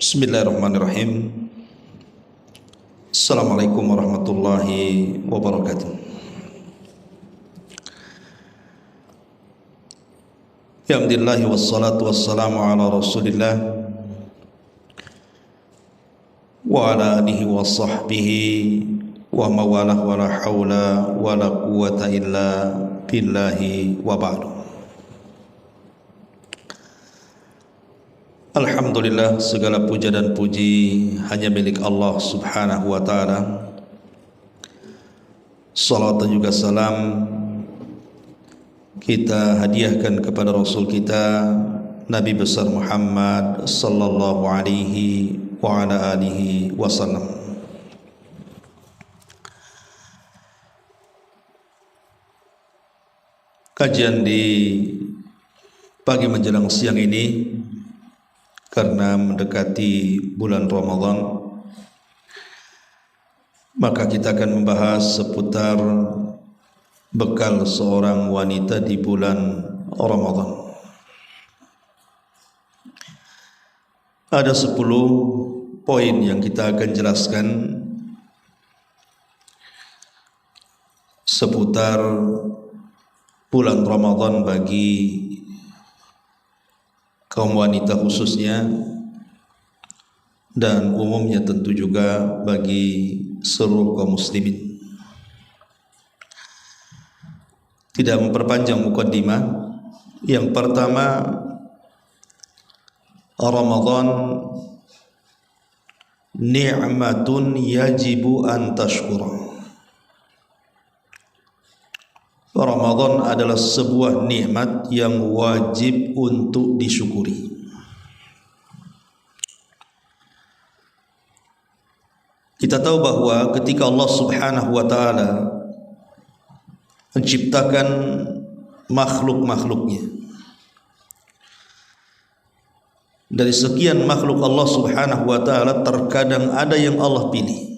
Bismillahirrahmanirrahim. Assalamualaikum warahmatullahi wabarakatuh. Alhamdulillah wassalatu wassalamu ala Rasulillah wa ala alihi wa sahbihi wa mawalah wa la hawla wa la quwata illa billahi wa ba'du. Alhamdulillah, segala puja dan puji hanya milik Allah subhanahu wa ta'ala. Salat dan juga salam kita hadiahkan kepada Rasul kita Nabi besar Muhammad sallallahu alaihi wa ala alihi wasallam. Kajian di pagi menjelang siang ini karena mendekati bulan Ramadan, maka kita akan membahas seputar bekal seorang wanita di bulan Ramadan. Ada 10 poin yang kita akan jelaskan seputar bulan Ramadan bagi kaum wanita khususnya, dan umumnya tentu juga bagi seluruh kaum muslimin. Tidak memperpanjang mukaddimah, yang pertama, Ramadan ni'matun yajibu an tashkura. Ramadan adalah sebuah nikmat yang wajib untuk disyukuri. Kita tahu bahwa ketika Allah subhanahu wa ta'ala menciptakan makhluk-makhluknya, dari sekian makhluk Allah subhanahu wa ta'ala terkadang ada yang Allah pilih.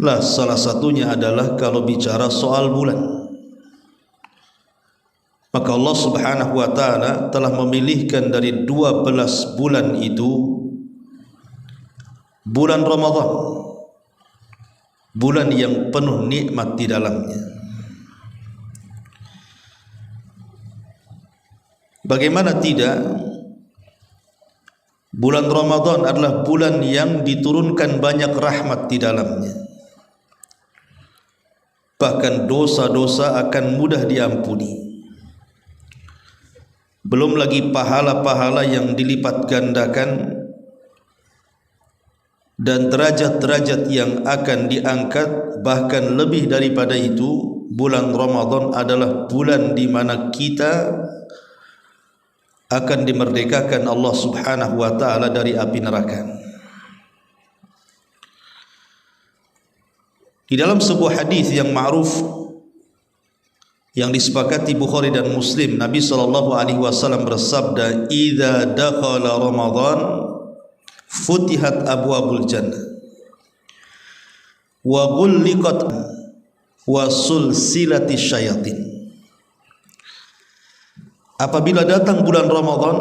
Salah satunya adalah kalau bicara soal bulan, maka Allah subhanahu wa ta'ala telah memilihkan dari 12 bulan itu bulan Ramadan, bulan yang penuh nikmat di dalamnya. Bagaimana tidak, bulan Ramadan adalah bulan yang diturunkan banyak rahmat di dalamnya. Bahkan dosa-dosa akan mudah diampuni. Belum lagi pahala-pahala yang dilipat gandakan dan derajat-derajat yang akan diangkat. Bahkan lebih daripada itu, bulan Ramadan adalah bulan di mana kita akan dimerdekakan Allah subhanahu wa ta'ala dari api neraka. Di dalam sebuah hadis yang ma'ruf yang disepakati Bukhari dan Muslim, Nabi sallallahu alaihi wasallam bersabda, "Idza dakhala Ramadan futihat abwabul jannah wa ghulliqat wa sulsilatis syayatin." Apabila datang bulan Ramadan,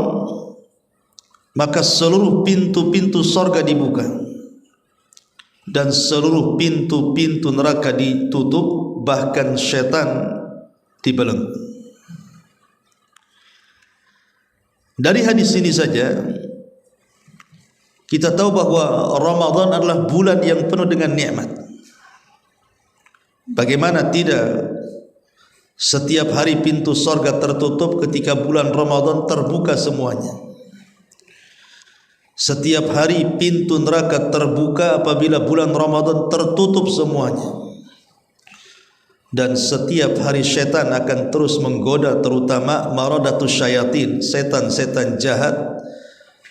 maka seluruh pintu-pintu surga dibuka dan seluruh pintu-pintu neraka ditutup, bahkan syaitan dibelenggu. Dari hadis ini saja kita tahu bahwa Ramadan adalah bulan yang penuh dengan nikmat. Bagaimana tidak, setiap hari pintu surga tertutup, ketika bulan Ramadan terbuka semuanya. Setiap hari pintu neraka terbuka apabila bulan Ramadan tertutup semuanya. Dan setiap hari syaitan akan terus menggoda, terutama maradatus syayatin, setan-setan jahat.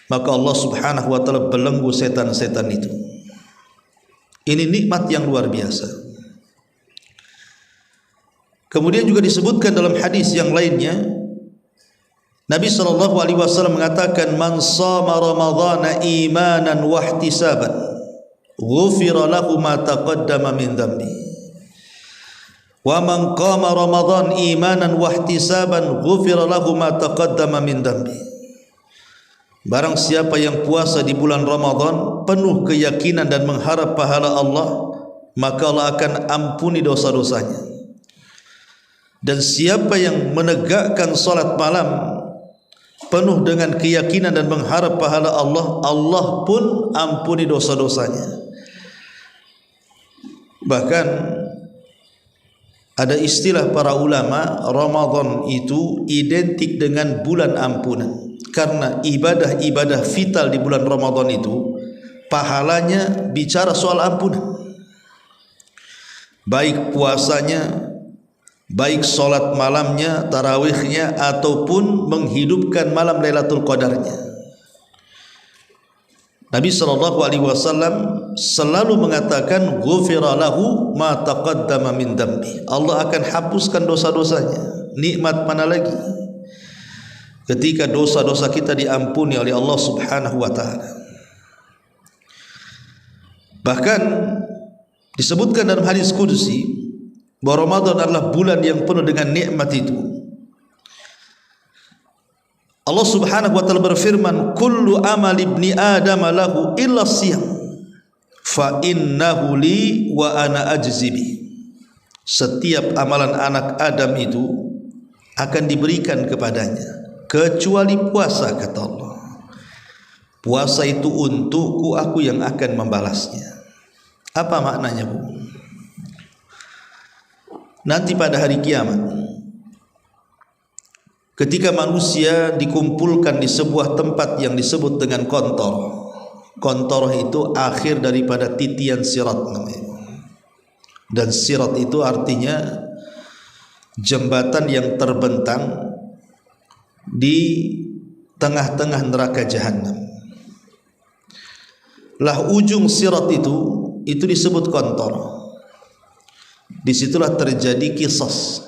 Maka Allah subhanahu wa ta'ala belenggu setan-setan itu. Ini nikmat yang luar biasa. Kemudian juga disebutkan dalam hadis yang lainnya, Nabi sallallahu alaihi wasallam mengatakan, "Man shama Ramadhana imanan wa ihtisaban, ghufira lahu ma taqaddama min dhanbi. Wa man qama Ramadhan imanan wa ihtisaban ghufira lahu ma taqaddama min dhanbi." Barang siapa yang puasa di bulan Ramadan penuh keyakinan dan mengharap pahala Allah, maka Allah akan ampuni dosa-dosanya. Dan siapa yang menegakkan salat malam penuh dengan keyakinan dan mengharap pahala Allah, Allah pun ampuni dosa-dosanya. Bahkan ada istilah para ulama, Ramadan itu identik dengan bulan ampunan. Karena ibadah-ibadah vital di bulan Ramadan itu pahalanya bicara soal ampunan. Baik puasanya, baik solat malamnya, tarawihnya, ataupun menghidupkan malam Lailatul Qadarnya. Nabi SAW selalu mengatakan, ghufira lahu ma taqaddama min dambi. Allah akan hapuskan dosa-dosanya. Nikmat mana lagi ketika dosa-dosa kita diampuni oleh Allah Subhanahu wa taala. Bahkan disebutkan dalam hadis qudsi bahwa Ramadan adalah bulan yang penuh dengan nikmat itu. Allah Subhanahu wa taala berfirman, kullu amal ibni adam lahu illa siyam fa innahu li wa ana ajzi bi. Setiap amalan anak Adam itu akan diberikan kepadanya kecuali puasa, kata Allah. Puasa itu untukku, aku yang akan membalasnya. Apa maknanya, Bu? Nanti pada hari kiamat, ketika manusia dikumpulkan di sebuah tempat yang disebut dengan kontor. Kontor itu akhir daripada titian sirat namanya. Dan sirat itu artinya jembatan yang terbentang di tengah-tengah neraka jahanam. Lah ujung sirat itu disebut kontor. Disitulah terjadi qisas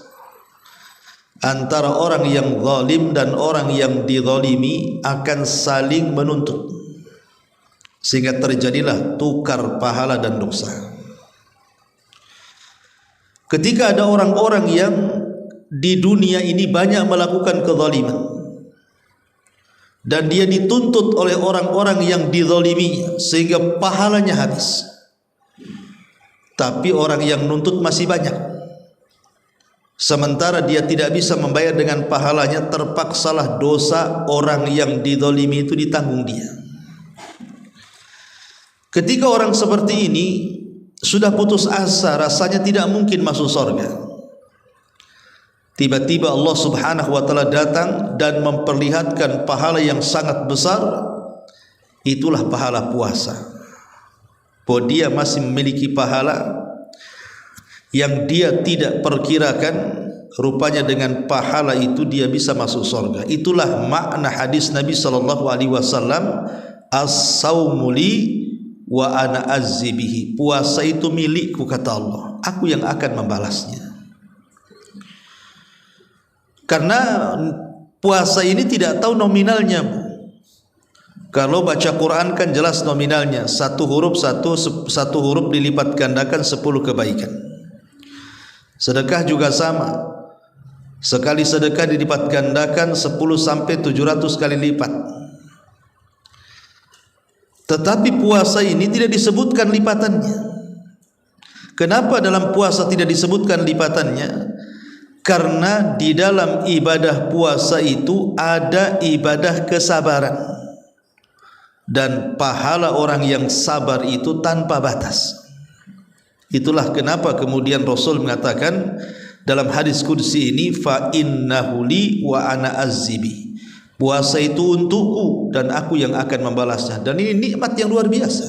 antara orang yang zalim dan orang yang dizalimi akan saling menuntut, sehingga terjadilah tukar pahala dan dosa. Ketika ada orang-orang yang di dunia ini banyak melakukan kezaliman dan dia dituntut oleh orang-orang yang dizaliminya sehingga pahalanya habis, tapi orang yang nuntut masih banyak, sementara dia tidak bisa membayar dengan pahalanya, terpaksalah dosa orang yang dizalimi itu ditanggung dia. Ketika orang seperti ini sudah putus asa, rasanya tidak mungkin masuk surga, tiba-tiba Allah Subhanahu wa taala datang dan memperlihatkan pahala yang sangat besar. Itulah pahala puasa. Bahwa dia masih memiliki pahala yang dia tidak perkirakan, rupanya dengan pahala itu dia bisa masuk surga. Itulah makna hadis Nabi SAW, as-saumu li wa ana azzi bihi. Puasa itu milikku, kata Allah, aku yang akan membalasnya. Karena puasa ini tidak tahu nominalnya, Bu. Kalau baca Quran kan jelas nominalnya, satu huruf dilipat gandakan 10 kebaikan. Sedekah juga sama, sekali sedekah dilipat gandakan 10 sampai 700 kali lipat. Tetapi puasa ini tidak disebutkan lipatannya. Kenapa dalam puasa tidak disebutkan lipatannya? Karena di dalam ibadah puasa itu ada ibadah kesabaran, dan pahala orang yang sabar itu tanpa batas. Itulah kenapa kemudian Rasul mengatakan dalam hadis qudsi ini, fa innahu li wa ana azzibi. Puasa itu untukku dan aku yang akan membalasnya. Dan ini nikmat yang luar biasa.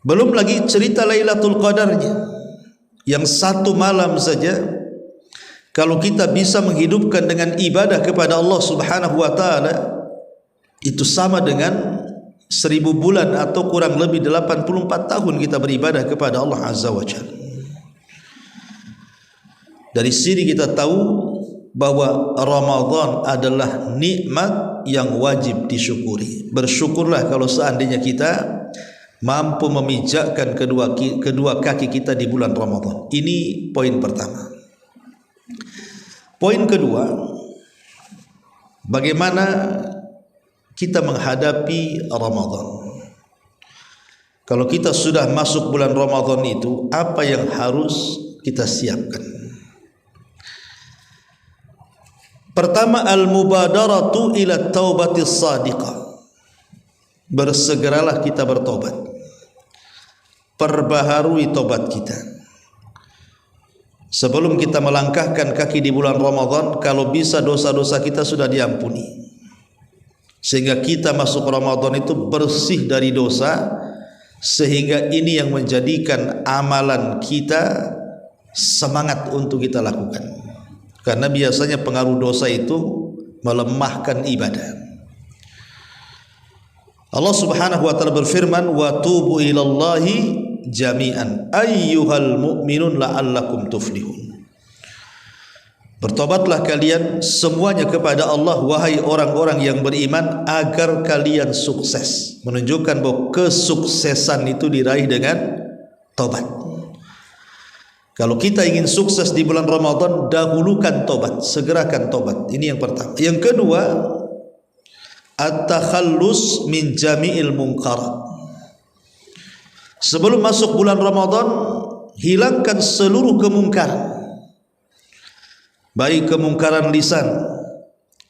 Belum lagi cerita Lailatul Qadarnya, yang satu malam saja kalau kita bisa menghidupkan dengan ibadah kepada Allah Subhanahu wa taala, itu sama dengan 1000 bulan atau kurang lebih 84 tahun kita beribadah kepada Allah Azza wa Jalla. Dari sini kita tahu bahwa Ramadan adalah nikmat yang wajib disyukuri. Bersyukurlah kalau seandainya kita mampu memijakkan kedua kaki kita di bulan Ramadan. Ini poin pertama. Poin kedua, bagaimana kita menghadapi Ramadan. Kalau kita sudah masuk bulan Ramadan itu, apa yang harus kita siapkan? Pertama, al-mubadaratu ila taubatis sadiqah. Bersegeralah kita bertobat. Perbaharui tobat kita. Sebelum kita melangkahkan kaki di bulan Ramadan, kalau bisa dosa-dosa kita sudah diampuni, sehingga kita masuk Ramadan itu bersih dari dosa, sehingga ini yang menjadikan amalan kita semangat untuk kita lakukan. Karena biasanya pengaruh dosa itu melemahkan ibadah. Allah Subhanahu wa taala berfirman, wa tubu ilallahi jami'an ayyuhal mu'minun la'allakum tuflihun. Bertobatlah kalian semuanya kepada Allah, wahai orang-orang yang beriman, agar kalian sukses. Menunjukkan bahwa kesuksesan itu diraih dengan tobat. Kalau kita ingin sukses di bulan Ramadan, dahulukan tobat, segerakan tobat. Ini yang pertama. Yang kedua, at-takhallus min jami'il munkarat. Sebelum masuk bulan Ramadan, hilangkan seluruh kemungkaran. Baik kemungkaran lisan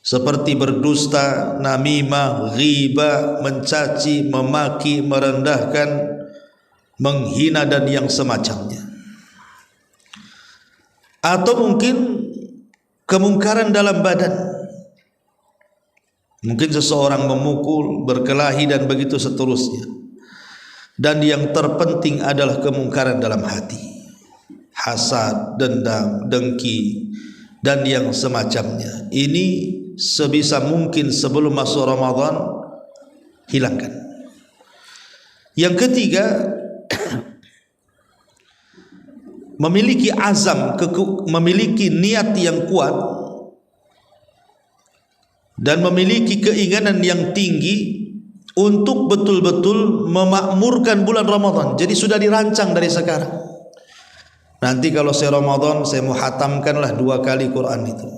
seperti berdusta, namimah, ghibah, mencaci, memaki, merendahkan, menghina dan yang semacamnya. Atau mungkin kemungkaran dalam badan. Mungkin seseorang memukul, berkelahi dan begitu seterusnya. Dan yang terpenting adalah kemungkaran dalam hati. Hasad, dendam, dengki dan yang semacamnya. Ini sebisa mungkin sebelum masuk Ramadan hilangkan. Yang ketiga, memiliki azam, memiliki niat yang kuat dan memiliki keinginan yang tinggi untuk betul-betul memakmurkan bulan Ramadan. Jadi sudah dirancang dari sekarang. Nanti kalau saya Ramadan, saya mau hatamkanlah 2 kali Quran itu.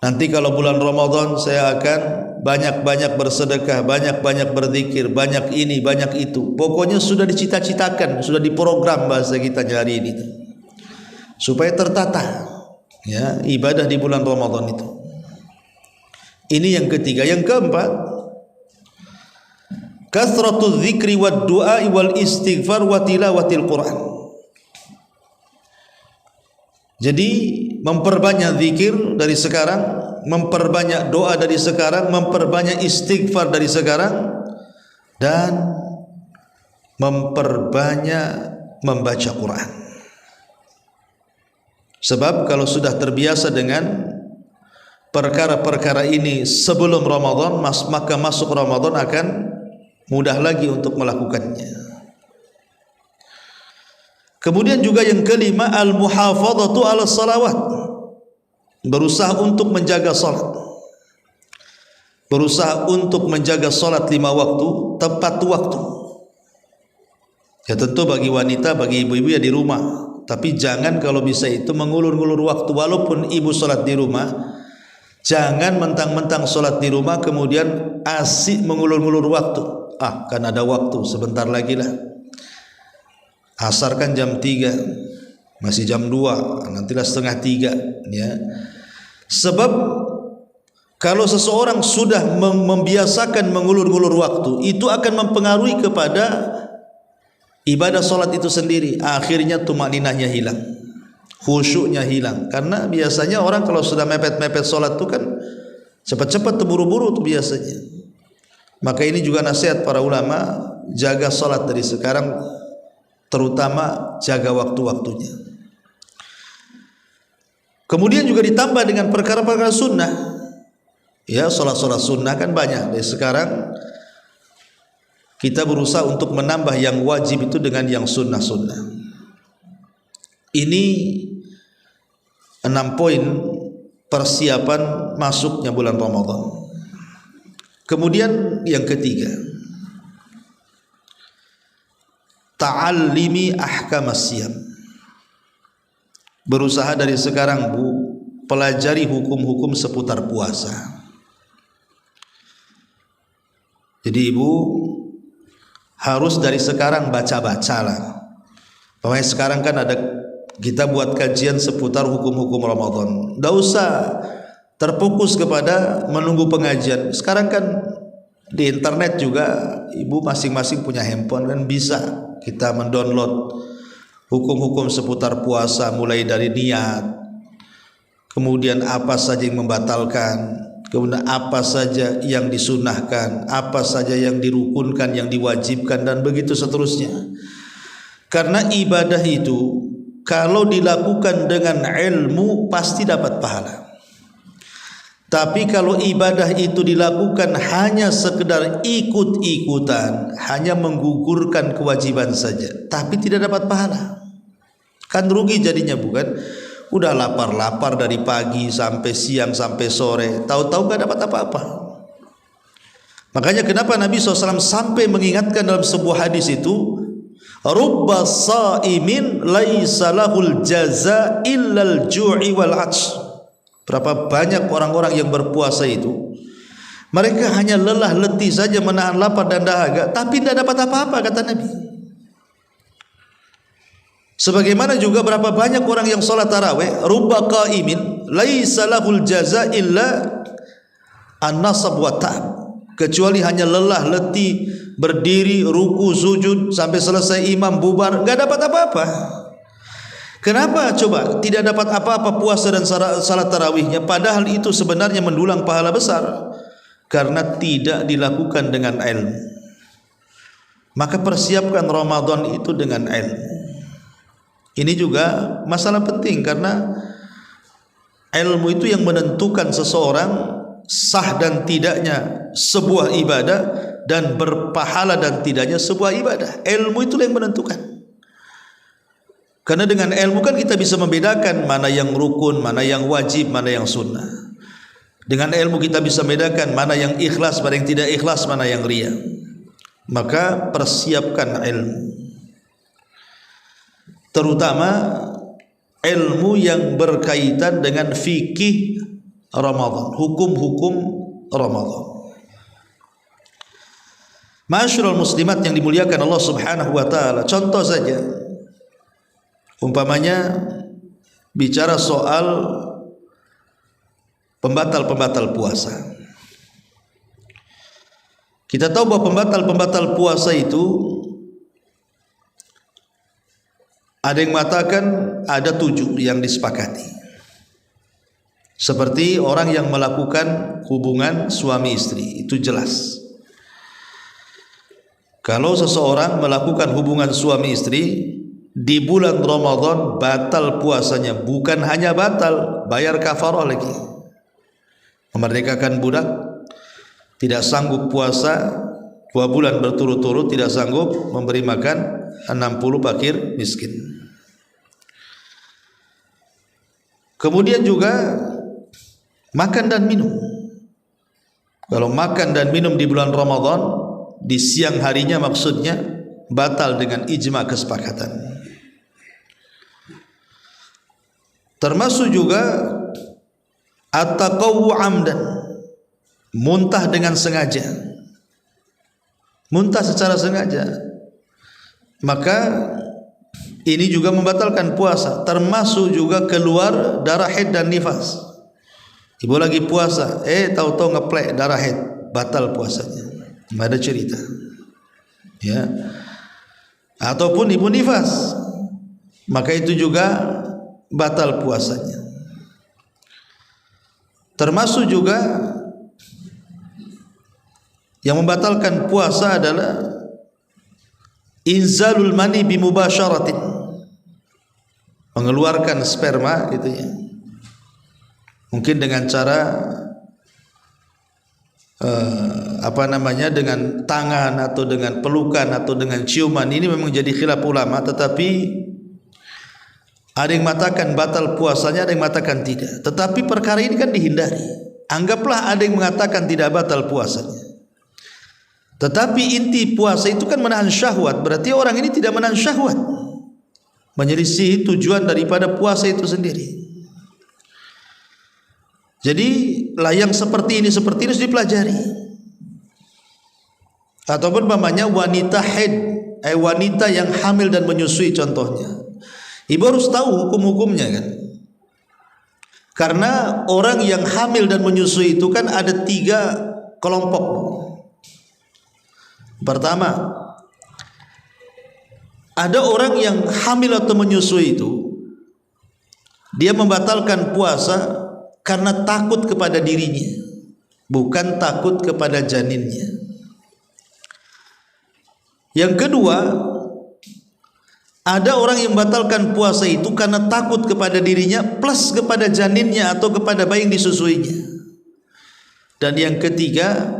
Nanti kalau bulan Ramadan, saya akan banyak-banyak bersedekah, banyak-banyak berzikir, banyak ini, banyak itu. Pokoknya sudah dicita-citakan, sudah diprogram bahasa kita hari ini, supaya tertata ya ibadah di bulan Ramadan itu. Ini yang ketiga. Yang keempat, kasratu dzikri wad du'a wal istighfar wa tilawatil Quran. Jadi memperbanyak zikir dari sekarang, memperbanyak doa dari sekarang, memperbanyak istighfar dari sekarang, dan memperbanyak membaca Quran. Sebab kalau sudah terbiasa dengan perkara-perkara ini sebelum Ramadan, maka masuk Ramadan akan mudah lagi untuk melakukannya. Kemudian juga yang kelima, al-muhafadzatu 'ala salawat. Berusaha untuk menjaga salat. Berusaha untuk menjaga salat 5 waktu tepat waktu. Ya tentu bagi wanita, bagi ibu-ibu ya di rumah. Tapi jangan kalau bisa itu mengulur-ngulur waktu. Walaupun ibu salat di rumah, jangan mentang-mentang salat di rumah kemudian asik mengulur-ngulur waktu. Kan ada waktu, sebentar lagi lah. Asar kan jam 3, masih jam 2, nantilah setengah 3 ya. Sebab kalau seseorang sudah membiasakan mengulur-ngulur waktu, itu akan mempengaruhi kepada ibadah salat itu sendiri. Akhirnya tumaninahnya hilang, khusyuknya hilang. Karena biasanya orang kalau sudah mepet-mepet salat itu kan cepat-cepat terburu-buru tuh biasanya. Maka ini juga nasihat para ulama, jaga salat dari sekarang, terutama jaga waktu-waktunya. Kemudian juga ditambah dengan perkara-perkara sunnah. Ya, salat-salat sunnah kan banyak. Dari sekarang kita berusaha untuk menambah yang wajib itu dengan yang sunnah-sunnah. Ini 6 poin persiapan masuknya bulan Ramadan. Kemudian yang ketiga, ta'allimi ahkamas siyam. Berusaha dari sekarang, Bu, pelajari hukum-hukum seputar puasa. Jadi ibu harus dari sekarang baca-baca lah. Pokoknya sekarang kan ada kita buat kajian seputar hukum-hukum Ramadan. Tidak usah terfokus kepada menunggu pengajian. Sekarang kan di internet juga ibu masing-masing punya handphone kan, bisa kita mendownload hukum-hukum seputar puasa, mulai dari niat, kemudian apa saja yang membatalkan, kemudian apa saja yang disunahkan, apa saja yang dirukunkan, yang diwajibkan, dan begitu seterusnya. Karena ibadah itu kalau dilakukan dengan ilmu pasti dapat pahala. Tapi kalau ibadah itu dilakukan hanya sekedar ikut-ikutan, hanya menggugurkan kewajiban saja, tapi tidak dapat pahala, kan rugi jadinya, bukan? Udah lapar-lapar dari pagi sampai siang sampai sore, tahu-tahu gak dapat apa-apa. Makanya kenapa Nabi SAW sampai mengingatkan dalam sebuah hadis itu, rubba sa'imin laisa lahul jaza illal ju'i wal 'atsy. Berapa banyak orang-orang yang berpuasa itu, mereka hanya lelah letih saja menahan lapar dan dahaga, tapi tidak dapat apa-apa, kata Nabi. Sebagaimana juga berapa banyak orang yang sholat tarawih, rubba qa'imin laisa lahul jaza illa an-nasab wa ta'ab, kecuali hanya lelah letih berdiri ruku sujud sampai selesai imam bubar, enggak dapat apa-apa. Kenapa coba tidak dapat apa-apa puasa dan salat tarawihnya, padahal itu sebenarnya mendulang pahala besar? Karena tidak dilakukan dengan ilmu. Maka persiapkan Ramadan itu dengan ilmu. Ini juga masalah penting, karena ilmu itu yang menentukan seseorang sah dan tidaknya sebuah ibadah, dan berpahala dan tidaknya sebuah ibadah. Ilmu itulah yang menentukan. Karena dengan ilmu kan kita bisa membedakan mana yang rukun, mana yang wajib, mana yang sunnah. Dengan ilmu kita bisa membedakan mana yang ikhlas, mana yang tidak ikhlas, mana yang riya. Maka persiapkan ilmu, terutama ilmu yang berkaitan dengan fikih Ramadan, hukum-hukum Ramadan. Ma'asyiral muslimat yang dimuliakan Allah Subhanahu wa taala, contoh saja, umpamanya bicara soal pembatal-pembatal puasa. Kita tahu bahwa pembatal-pembatal puasa itu ada yang mengatakan ada 7 yang disepakati. Seperti orang yang melakukan hubungan suami istri, itu jelas. Kalau seseorang melakukan hubungan suami istri di bulan Ramadan, batal puasanya. Bukan hanya batal, bayar kafarah lagi. Memerdekakan budak, tidak sanggup puasa 2 bulan berturut-turut, tidak sanggup memberi makan 60 fakir miskin. Kemudian juga makan dan minum. Kalau makan dan minum di bulan Ramadan, di siang harinya maksudnya, batal dengan ijma kesepakatan. Termasuk juga at-taqawwu 'amdan, muntah dengan sengaja, muntah secara sengaja, maka ini juga membatalkan puasa. Termasuk juga keluar darah haid dan nifas. Ibu lagi puasa, tahu-tahu ngeplek darah haid, batal puasanya. Tidak ada cerita, ya. Ataupun ibu nifas, maka itu juga batal puasanya. Termasuk juga yang membatalkan puasa adalah inzalul mani bimubasyaratin, mengeluarkan sperma gitu ya, mungkin dengan cara dengan tangan atau dengan pelukan atau dengan ciuman. Ini memang jadi khilaf ulama, tetapi ada yang mengatakan batal puasanya, ada yang mengatakan tidak. Tetapi perkara ini kan dihindari. Anggaplah ada yang mengatakan tidak batal puasanya, tetapi inti puasa itu kan menahan syahwat. Berarti orang ini tidak menahan syahwat, menyelisih tujuan daripada puasa itu sendiri. Jadi yang seperti ini harus dipelajari. Ataupun umpamanya wanita haid, wanita yang hamil dan menyusui contohnya. Ibu harus tahu hukum-hukumnya kan. Karena orang yang hamil dan menyusui itu kan ada 3 kelompok. Pertama, ada orang yang hamil atau menyusui itu dia membatalkan puasa karena takut kepada dirinya, bukan takut kepada janinnya. Yang kedua, ada orang yang membatalkan puasa itu karena takut kepada dirinya plus kepada janinnya atau kepada bayi yang disusuinya. Dan yang ketiga,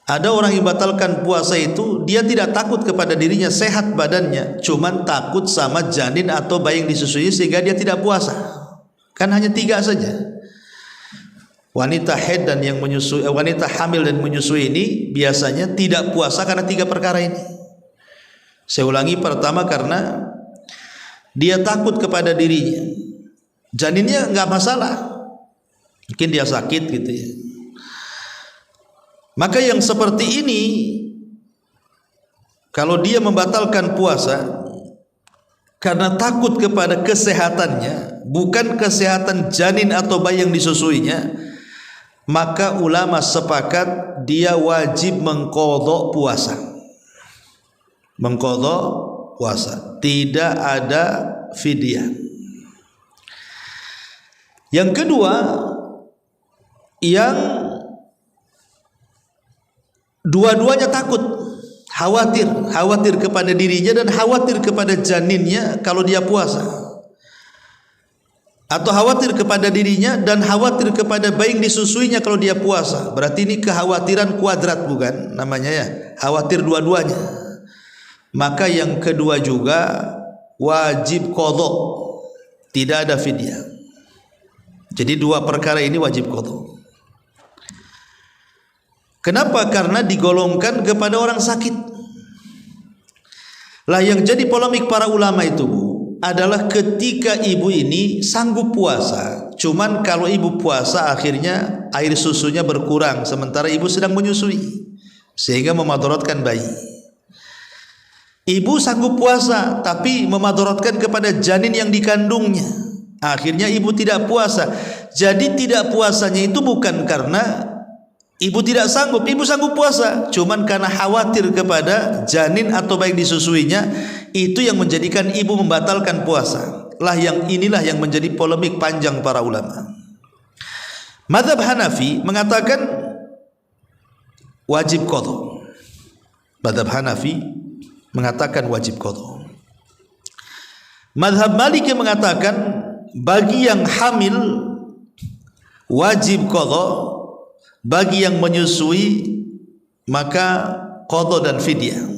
ada orang yang membatalkan puasa itu dia tidak takut kepada dirinya, sehat badannya, cuman takut sama janin atau bayi yang disusui sehingga dia tidak puasa. Kan hanya 3 saja. Wanita haid dan yang menyusui, wanita hamil dan menyusui ini biasanya tidak puasa karena 3 perkara ini. Saya ulangi, pertama karena dia takut kepada dirinya, janinnya nggak masalah, mungkin dia sakit gitu ya. Maka yang seperti ini kalau dia membatalkan puasa karena takut kepada kesehatannya, bukan kesehatan janin atau bayi yang disusuinya, maka ulama sepakat dia wajib mengqadha puasa. Mengqadha puasa, tidak ada fidyah. Yang kedua, yang dua-duanya takut, khawatir kepada dirinya dan khawatir kepada janinnya kalau dia puasa, atau khawatir kepada dirinya dan khawatir kepada bayi yang disusuinya kalau dia puasa. Berarti ini kekhawatiran kuadrat, bukan namanya ya, khawatir dua-duanya. Maka yang kedua juga wajib qadha, tidak ada fidyah. Jadi 2 perkara ini wajib qadha. Kenapa? Karena digolongkan kepada orang sakit. Lah yang jadi polemik para ulama itu adalah ketika ibu ini sanggup puasa, cuman kalau ibu puasa akhirnya air susunya berkurang sementara ibu sedang menyusui sehingga memadaratkan bayi. Ibu sanggup puasa tapi memadaratkan kepada janin yang dikandungnya, akhirnya ibu tidak puasa. Jadi tidak puasanya itu bukan karena ibu tidak sanggup, ibu sanggup puasa, cuman karena khawatir kepada janin atau bayi disusuinya, itu yang menjadikan ibu membatalkan puasa. Lah yang inilah yang menjadi polemik panjang para ulama. Mazhab Hanafi mengatakan wajib qadha. Mazhab Hanafi mengatakan wajib qadha. Mazhab Maliki mengatakan bagi yang hamil wajib qadha, bagi yang menyusui maka qadha dan fidyah.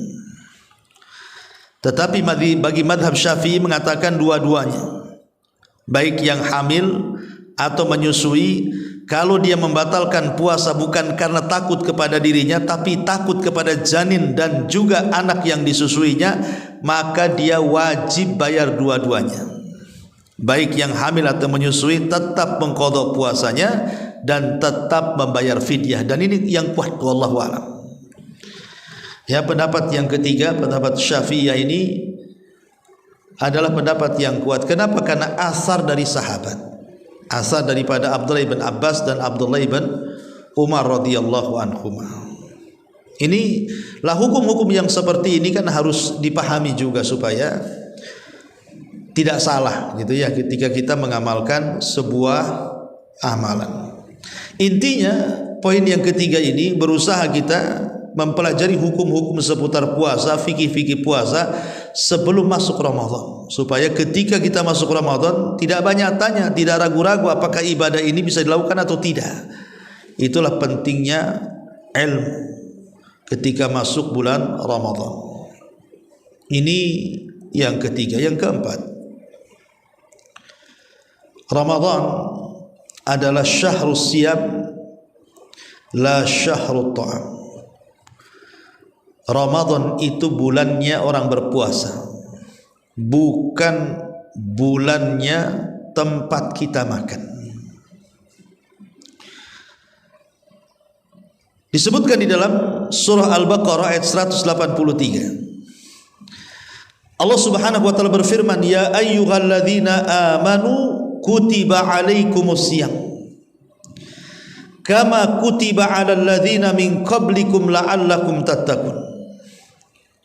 Tetapi bagi mazhab Syafi'i mengatakan dua-duanya, baik yang hamil atau menyusui, kalau dia membatalkan puasa bukan karena takut kepada dirinya tapi takut kepada janin dan juga anak yang disusuinya, maka dia wajib bayar dua-duanya. Baik yang hamil atau menyusui tetap mengqadha puasanya dan tetap membayar fidyah. Dan ini yang kuat, wallahu a'lam. Ya, pendapat yang ketiga, pendapat Syafi'iyah ini adalah pendapat yang kuat. Kenapa? Karena asar dari sahabat, asal daripada Abdullah bin Abbas dan Abdullah bin Umar radhiyallahu anhuma. Inilah hukum-hukum yang seperti ini kan harus dipahami juga supaya tidak salah gitu ya ketika kita mengamalkan sebuah amalan. Intinya poin yang ketiga ini berusaha kita mempelajari hukum-hukum seputar puasa, fikih-fikih puasa sebelum masuk Ramadan, supaya ketika kita masuk Ramadan tidak banyak tanya, tidak ragu-ragu apakah ibadah ini bisa dilakukan atau tidak. Itulah pentingnya ilmu ketika masuk bulan Ramadan. Ini yang ketiga. Yang keempat, Ramadan adalah syahrus siyam la syahrut ta'am. Ramadan itu bulannya orang berpuasa, bukan bulannya tempat kita makan. Disebutkan di dalam surah Al-Baqarah ayat 183. Allah Subhanahu wa taala berfirman, "Ya ayyuhalladzina amanu kutiba alaikumusiyam kama kutiba 'alal ladzina min qablikum la'allakum tattaqun."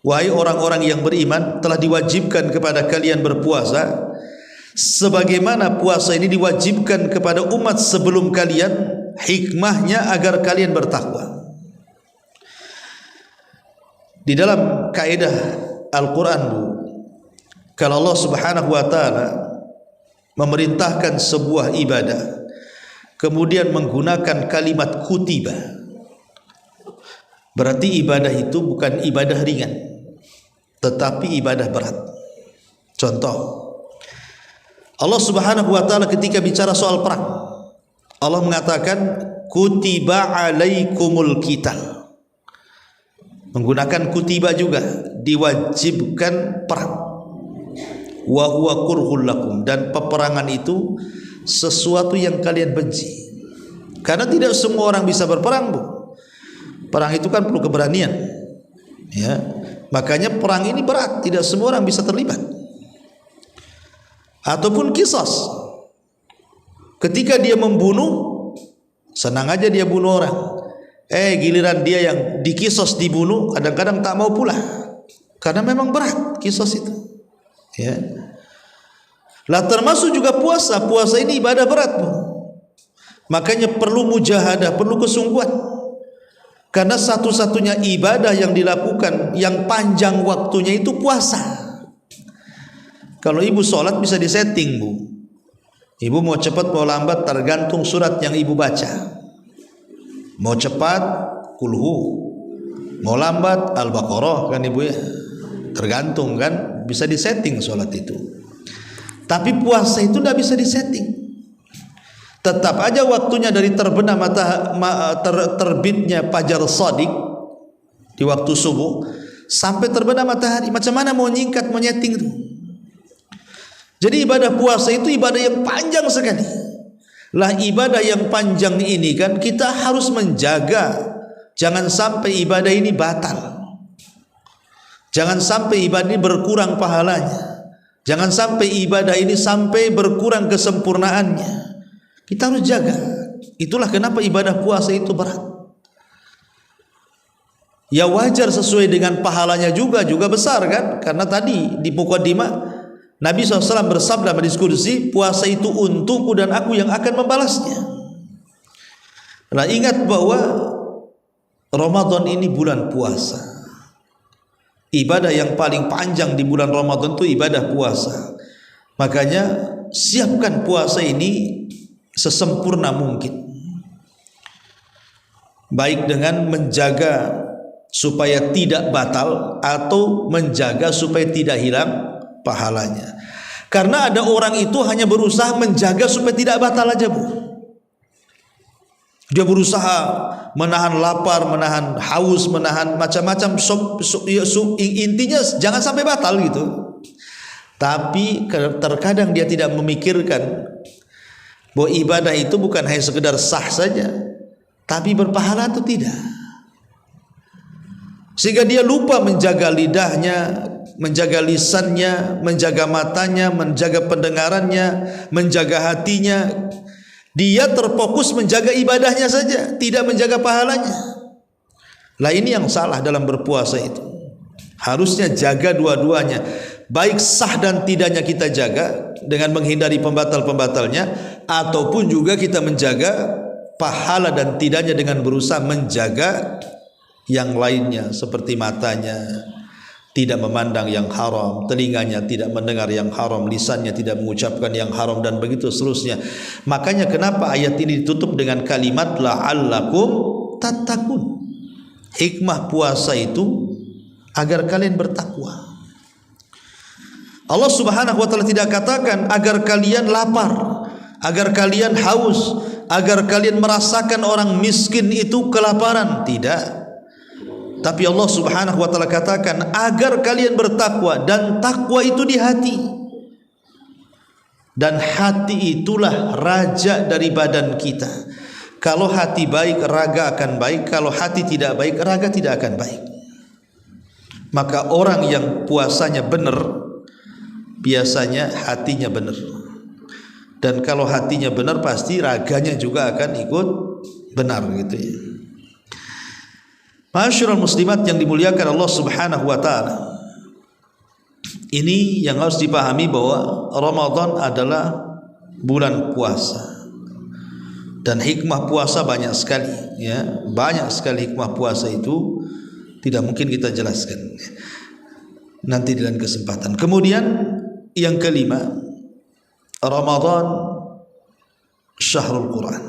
Wahai orang-orang yang beriman, telah diwajibkan kepada kalian berpuasa sebagaimana puasa ini diwajibkan kepada umat sebelum kalian, hikmahnya agar kalian bertakwa. Di dalam kaidah Al-Quran, kalau Allah Subhanahu wa taala memerintahkan sebuah ibadah kemudian menggunakan kalimat kutiba, berarti ibadah itu bukan ibadah ringan tetapi ibadah berat. Contoh, Allah Subhanahu wa taala ketika bicara soal perang, Allah mengatakan kutiba alaikumul qital. Menggunakan kutiba juga, diwajibkan perang. Wa huwa kurhul lakum, dan peperangan itu sesuatu yang kalian benci. Karena tidak semua orang bisa berperang, Bu. Perang itu kan perlu keberanian. Ya. Makanya perang ini berat, tidak semua orang bisa terlibat. Ataupun kisos, ketika dia membunuh, senang aja dia bunuh orang. Giliran dia yang dikisos dibunuh, kadang-kadang tak mau pula, karena memang berat kisos itu. Ya. Lah termasuk juga puasa. Puasa ini ibadah berat, Bu. Makanya perlu mujahadah, perlu kesungguhan. Karena satu-satunya ibadah yang dilakukan yang panjang waktunya itu puasa. Kalau ibu sholat bisa disetting, Bu. Ibu mau cepat mau lambat tergantung surat yang ibu baca. Mau cepat kulhu, mau lambat Al-Baqarah, kan ibu ya. Tergantung kan, bisa disetting sholat itu. Tapi puasa itu tidak bisa disetting. Tetap aja waktunya dari terbenam terbitnya fajar shadiq di waktu subuh sampai terbenam matahari. Macam mana mau nyingkat, mau nyeting itu? Jadi ibadah puasa itu ibadah yang panjang sekali. Lah ibadah yang panjang ini kan kita harus menjaga, jangan sampai ibadah ini batal. Jangan sampai ibadah ini berkurang pahalanya. Jangan sampai ibadah ini sampai berkurang kesempurnaannya. Kita harus jaga. Itulah kenapa ibadah puasa itu berat. Ya wajar sesuai dengan pahalanya juga besar kan. Karena tadi di Muqaddimah Nabi SAW bersabda berdiskusi, puasa itu untukku dan aku yang akan membalasnya. Nah ingat bahwa Ramadan ini bulan puasa. Ibadah yang paling panjang di bulan Ramadan itu ibadah puasa. Makanya siapkan puasa ini sesempurna mungkin, baik dengan menjaga supaya tidak batal atau menjaga supaya tidak hilang pahalanya. Karena ada orang itu hanya berusaha menjaga supaya tidak batal aja, Bu. Dia berusaha menahan lapar, menahan haus, menahan macam-macam, intinya jangan sampai batal gitu. Tapi terkadang dia tidak memikirkan bahwa ibadah itu bukan hanya sekedar sah saja, tapi berpahala atau tidak. Sehingga dia lupa menjaga lidahnya, menjaga lisannya, menjaga matanya, menjaga pendengarannya, menjaga hatinya. Dia terfokus menjaga ibadahnya saja, tidak menjaga pahalanya. Lah ini yang salah dalam berpuasa itu. Harusnya jaga dua-duanya. Baik sah dan tidaknya kita jaga dengan menghindari pembatal-pembatalnya, ataupun juga kita menjaga pahala dan tidaknya dengan berusaha menjaga yang lainnya, seperti matanya tidak memandang yang haram, telinganya tidak mendengar yang haram, lisannya tidak mengucapkan yang haram, dan begitu seterusnya. Makanya kenapa ayat ini ditutup dengan kalimat la'allakum tattaqun. Hikmah puasa itu agar kalian bertakwa. Allah Subhanahu wa taala tidak katakan agar kalian lapar, agar kalian haus, agar kalian merasakan orang miskin itu kelaparan, tidak. Tapi Allah Subhanahu wa taala katakan agar kalian bertakwa, dan takwa itu di hati. Dan hati itulah raja dari badan kita. Kalau hati baik, raga akan baik. Kalau hati tidak baik, raga tidak akan baik. Maka orang yang puasanya benar, biasanya hatinya benar. Dan kalau hatinya benar, pasti raganya juga akan ikut benar gitu ya. Masyarul muslimat yang dimuliakan Allah Subhanahu wa taala. Ini yang harus dipahami, bahwa Ramadan adalah bulan puasa. Dan hikmah puasa banyak sekali ya, banyak sekali hikmah puasa itu, tidak mungkin kita jelaskan nanti di lain kesempatan. Kemudian yang kelima, Ramadan syahrul Quran.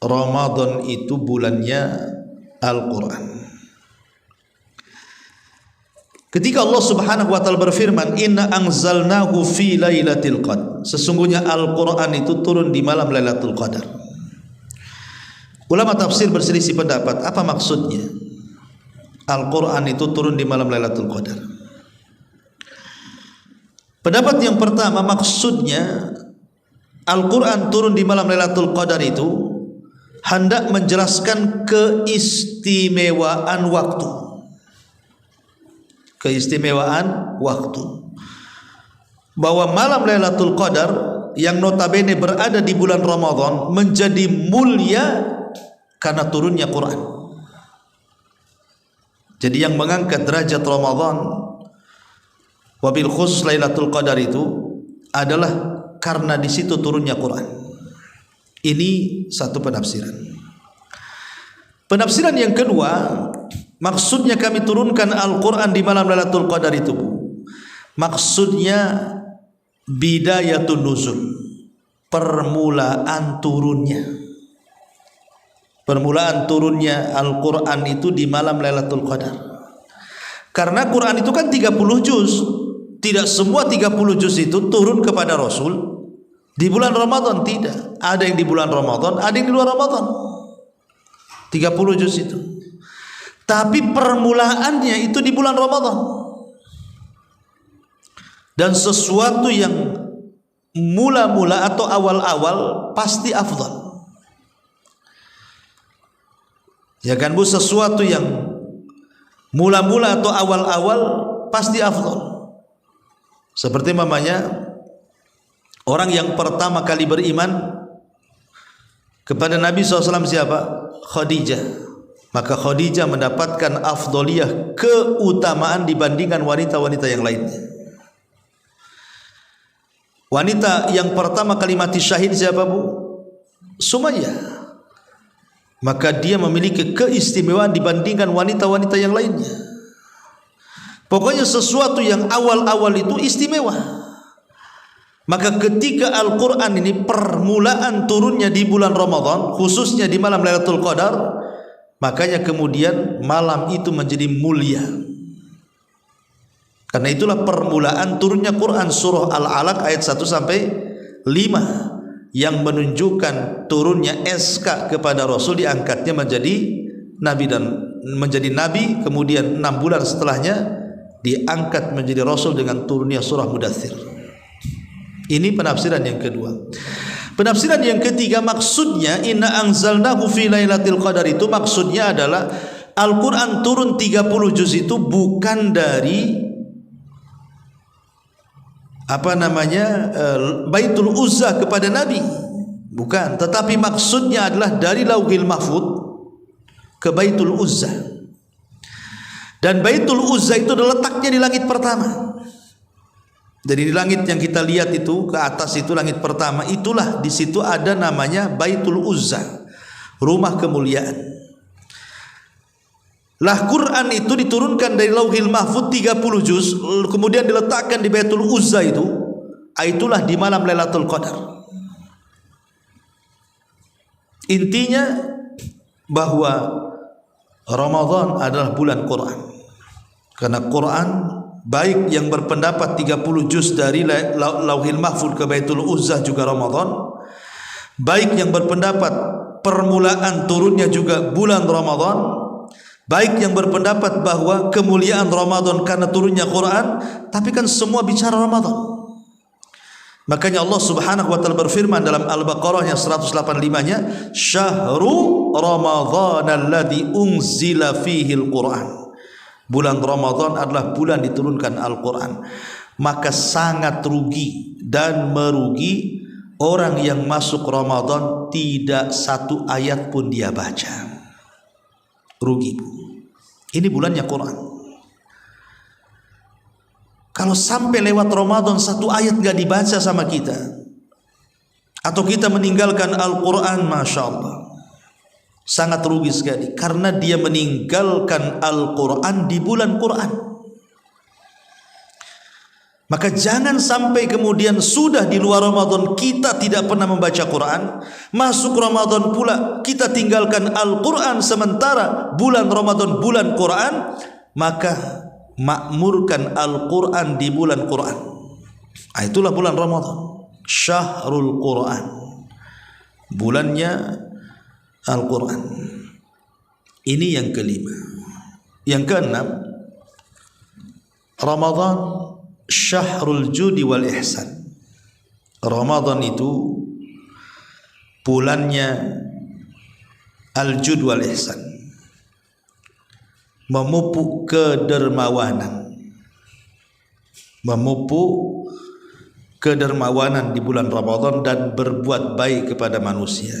Ramadan itu bulannya Al-Quran. Ketika Allah Subhanahu wa taala berfirman, "Inna anzalnahu fi lailatul qadar." Sesungguhnya Al-Quran itu turun di malam Lailatul Qadar. Ulama tafsir berselisih pendapat apa maksudnya Al-Quran itu turun di malam Lailatul Qadar. Pendapat yang pertama, maksudnya Al-Quran turun di malam Lailatul Qadar itu hendak menjelaskan keistimewaan waktu. Keistimewaan waktu. Bahwa malam Lailatul Qadar yang notabene berada di bulan Ramadan menjadi mulia karena turunnya Quran. Jadi yang mengangkat derajat Ramadan wabil khusus Lailatul Qadar itu adalah karena di situ turunnya Quran. Ini satu penafsiran. Penafsiran yang kedua, maksudnya kami turunkan Al-Quran di malam Lailatul Qadar itu, maksudnya bidayatun nuzul, permulaan turunnya. Permulaan turunnya Al-Quran itu di malam Lailatul Qadar. Karena Quran itu kan 30 juz. Tidak semua 30 juz itu turun kepada Rasul di bulan Ramadan, tidak. Ada yang di bulan Ramadan, ada yang di luar Ramadan. 30 juz itu. Tapi permulaannya itu di bulan Ramadan. Dan sesuatu yang mula-mula atau awal-awal pasti afdal. Ya kan Bu, sesuatu yang mula-mula atau awal-awal pasti afdal. Seperti mamanya orang yang pertama kali beriman kepada Nabi SAW siapa? Khadijah. Maka Khadijah mendapatkan afdaliyah, keutamaan dibandingkan wanita-wanita yang lainnya. Wanita yang pertama kali mati syahid siapa Bu? Sumayyah. Maka dia memiliki keistimewaan dibandingkan wanita-wanita yang lainnya. Pokoknya sesuatu yang awal-awal itu istimewa. Maka ketika Al-Quran ini permulaan turunnya di bulan Ramadan, khususnya di malam Lailatul Qadar, makanya kemudian malam itu menjadi mulia. Karena itulah permulaan turunnya Quran, surah Al-Alaq ayat 1 sampai 5, yang menunjukkan turunnya SK kepada Rasul, diangkatnya menjadi nabi dan menjadi nabi, kemudian 6 bulan setelahnya diangkat menjadi Rasul dengan turunnya surah Mudaththir. Ini penafsiran yang kedua. Penafsiran yang ketiga, maksudnya inna anzalnahu fi lailatul qadar itu maksudnya adalah Al-Quran turun 30 juz itu bukan dari Baitul Uzzah kepada Nabi, bukan, tetapi maksudnya adalah dari Lauhil Mahfud ke Baitul Uzzah. Dan Baitul Uzzah itu letaknya di langit pertama. Jadi di langit yang kita lihat itu ke atas itu langit pertama, itulah di situ ada namanya Baitul Uzzah, rumah kemuliaan. Lah Quran itu diturunkan dari Lauhil Mahfud 30 juz, kemudian diletakkan di Baitul Uzzah itu, itulah di malam Lailatul Qadar. Intinya bahwa Ramadan adalah bulan Quran. Karena Quran baik yang berpendapat 30 juz dari Lauhil Mahfud ke Baitul Uzzah juga Ramadan, baik yang berpendapat permulaan turunnya juga bulan Ramadan, baik yang berpendapat bahwa kemuliaan Ramadan karena turunnya Quran, tapi kan semua bicara Ramadan. Makanya Allah Subhanahu wa taala berfirman dalam Al-Baqarah yang 185-nya, "Syahrul Ramadhan alladzi unzila fihi al-Qur'an." Bulan Ramadan adalah bulan diturunkan Al-Qur'an. Maka sangat rugi dan merugi orang yang masuk Ramadan tidak satu ayat pun dia baca. Rugi. Ini bulannya Quran. Kalau sampai lewat Ramadan satu ayat gak dibaca sama kita, atau kita meninggalkan Al-Quran, Masya Allah, sangat rugi sekali. Karena dia meninggalkan Al-Quran di bulan Quran. Maka jangan sampai kemudian sudah di luar Ramadan kita tidak pernah membaca Quran, masuk Ramadan pula kita tinggalkan Al-Quran, sementara bulan Ramadan bulan Quran, maka makmurkan Al-Quran di bulan Quran. Itulah bulan Ramadan, Syahrul Quran, bulannya Al-Quran. Ini yang kelima. Yang keenam, Ramadan Syahrul Judi wal Ihsan. Ramadan itu bulannya Al-Jud wal Ihsan, memupuk kedermawanan, memupuk kedermawanan di bulan Ramadan dan berbuat baik kepada manusia,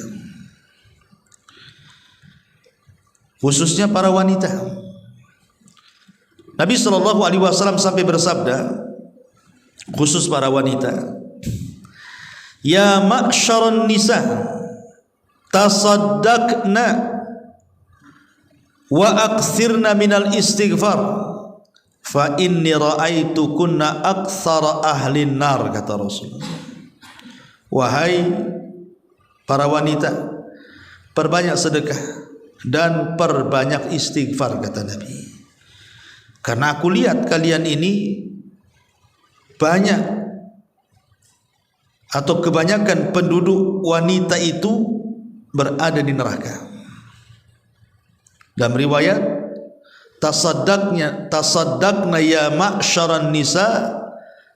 khususnya para wanita. Nabi SAW sampai bersabda, khusus para wanita, "Ya ma'syaran nisa, tasaddaqna wa aktsirna minal istighfar, fa inni ra'aitukunna aktsara ahlin nar," kata Rasul. Wahai para wanita, perbanyak sedekah dan perbanyak istighfar, kata Nabi. Karena aku lihat kalian ini banyak atau kebanyakan penduduk wanita itu berada di neraka. Dalam riwayat, tasaddaqna ya ma'syaran nisa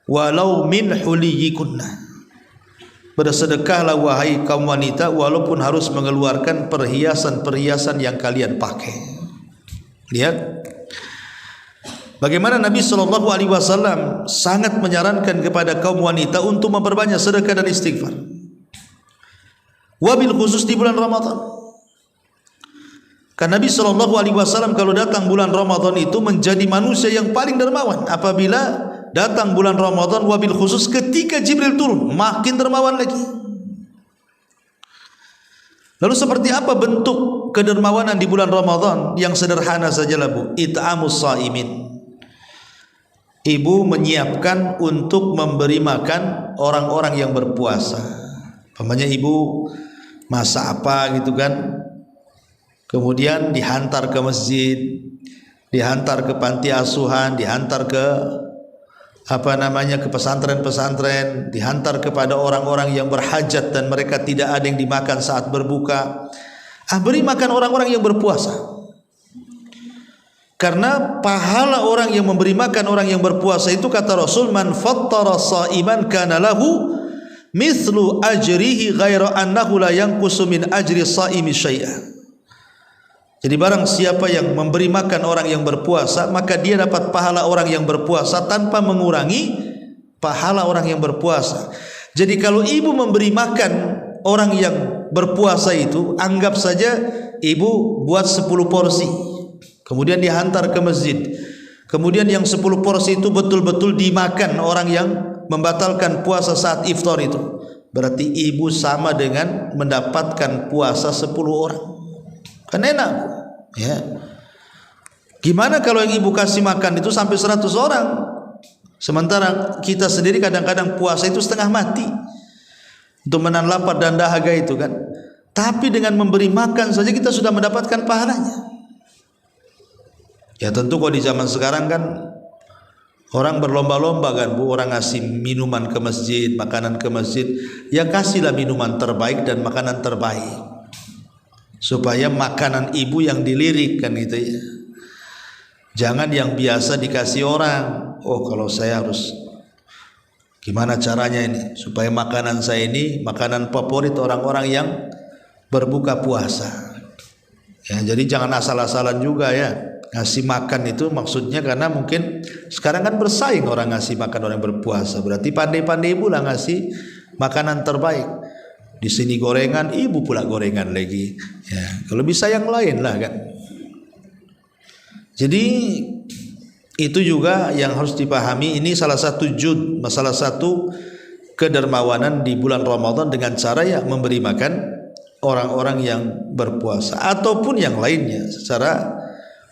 walau min huliyikunna. Bersedekahlah wahai kaum wanita walaupun harus mengeluarkan perhiasan-perhiasan yang kalian pakai. Lihat bagaimana Nabi SAW sangat menyarankan kepada kaum wanita untuk memperbanyak sedekah dan istighfar. Wabil khusus di bulan Ramadan. Karena Nabi SAW kalau datang bulan Ramadan itu menjadi manusia yang paling dermawan. Apabila datang bulan Ramadan, wabil khusus ketika Jibril turun, makin dermawan lagi. Lalu seperti apa bentuk kedermawanan di bulan Ramadan? Yang sederhana sajalah, Bu. It'amus shaimin. Ibu menyiapkan untuk memberi makan orang-orang yang berpuasa. Pamannya ibu masak apa gitu kan, kemudian dihantar ke masjid, dihantar ke panti asuhan, dihantar ke ke pesantren-pesantren, dihantar kepada orang-orang yang berhajat dan mereka tidak ada yang dimakan saat berbuka. Beri makan orang-orang yang berpuasa. Karena pahala orang yang memberi makan orang yang berpuasa itu, kata Rasul, man fattara shaiman kana lahu mithlu ajrihi ghaira annahu la yanqusu min ajri shaimi syai'a. Jadi barang siapa yang memberi makan orang yang berpuasa, maka dia dapat pahala orang yang berpuasa tanpa mengurangi pahala orang yang berpuasa. Jadi kalau ibu memberi makan orang yang berpuasa itu, anggap saja ibu buat 10 porsi, kemudian dihantar ke masjid. Kemudian yang 10 porsi itu betul-betul dimakan orang yang membatalkan puasa saat iftar itu. Berarti ibu sama dengan mendapatkan puasa 10 orang. Kan enak, ya. Gimana kalau yang ibu kasih makan itu sampai 100 orang? Sementara kita sendiri kadang-kadang puasa itu setengah mati untuk menahan lapar dan dahaga itu kan. Tapi dengan memberi makan saja kita sudah mendapatkan pahalanya. Ya tentu kalau di zaman sekarang kan orang berlomba-lomba kan, Bu, orang ngasih minuman ke masjid, makanan ke masjid, ya kasihlah minuman terbaik dan makanan terbaik supaya makanan ibu yang dilirik kan gitu ya. Jangan yang biasa dikasih orang. Oh kalau saya harus Gimana caranya ini supaya makanan saya ini makanan favorit orang-orang yang berbuka puasa. Ya, jadi jangan asal-asalan juga ya ngasih makan itu, maksudnya karena mungkin sekarang kan bersaing orang ngasih makan orang berpuasa, berarti pandai-pandai pula ngasih makanan terbaik. Di sini gorengan, ibu pula gorengan lagi. Ya, kalau bisa yang lain lah kan. Jadi itu juga yang harus dipahami. Ini salah satu salah satu kedermawanan di bulan Ramadan dengan cara yang memberi makan orang-orang yang berpuasa ataupun yang lainnya secara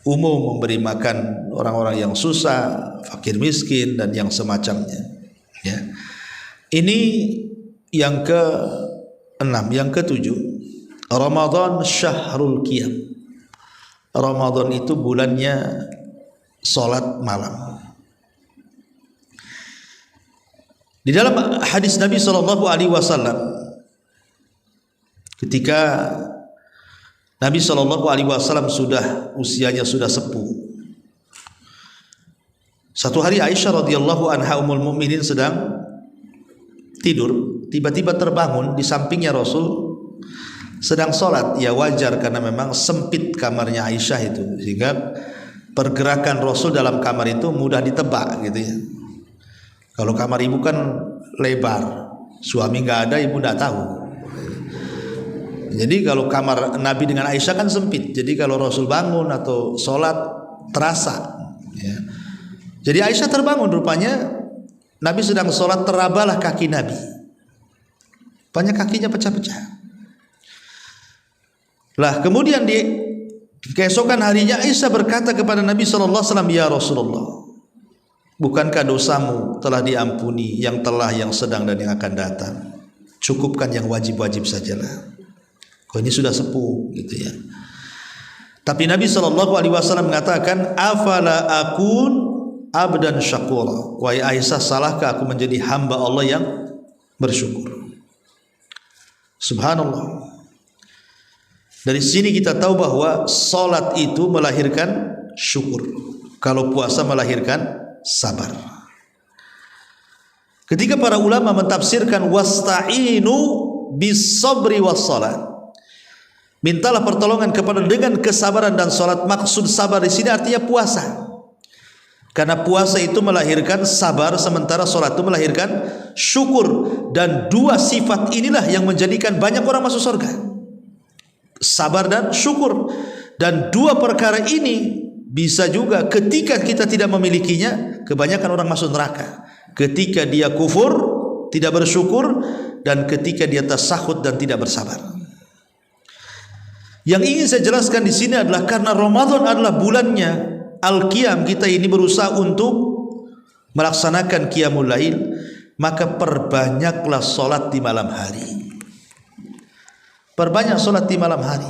umum, memberi makan orang-orang yang susah, fakir miskin dan yang semacamnya. Ya. Ini yang ke-6, yang ke-7. Ramadan syahrul qiyam. Ramadan itu bulannya salat malam. Di dalam hadis Nabi SAW, ketika Nabi SAW usianya sudah sepuh, satu hari Aisyah radhiyallahu anha ummul mukminin sedang tidur, tiba-tiba terbangun di sampingnya Rasul sedang sholat. Ya wajar karena memang sempit kamarnya Aisyah itu, sehingga pergerakan Rasul dalam kamar itu mudah ditebak gitu ya. Kalau kamar ibu kan lebar, suami nggak ada, ibu nggak tahu. Jadi kalau kamar Nabi dengan Aisyah kan sempit, jadi kalau Rasul bangun atau sholat terasa ya. Jadi Aisyah terbangun, rupanya Nabi sedang sholat, terabalah kaki Nabi, banyak kakinya pecah-pecah. Lah kemudian di keesokan harinya Aisyah berkata kepada Nabi SAW, ya Rasulullah, bukankah dosamu telah diampuni, yang telah, yang sedang dan yang akan datang? Cukupkan yang wajib-wajib sajalah. Kau ini sudah sepuh gitu ya. Tapi Nabi SAW mengatakan, afala akun abdan syakura. Wahai Aisyah, salahkah aku menjadi hamba Allah yang bersyukur? Subhanallah. Dari sini kita tahu bahwa salat itu melahirkan syukur. Kalau puasa melahirkan sabar. Ketika para ulama mentafsirkan wasta'inu bis-sabri was-salat, mintalah pertolongan kepada dengan kesabaran dan salat. Maksud sabar di sini artinya puasa. Karena puasa itu melahirkan sabar, sementara salat itu melahirkan syukur, dan dua sifat inilah yang menjadikan banyak orang masuk surga. Sabar dan syukur. Dan dua perkara ini bisa juga ketika kita tidak memilikinya, kebanyakan orang masuk neraka. Ketika dia kufur, tidak bersyukur, dan ketika dia tasahud dan tidak bersabar. Yang ingin saya jelaskan di sini adalah karena Ramadan adalah bulannya Al-Qiyam, kita ini berusaha untuk melaksanakan Qiyamul Lail, maka perbanyaklah solat di malam hari. Perbanyak solat di malam hari.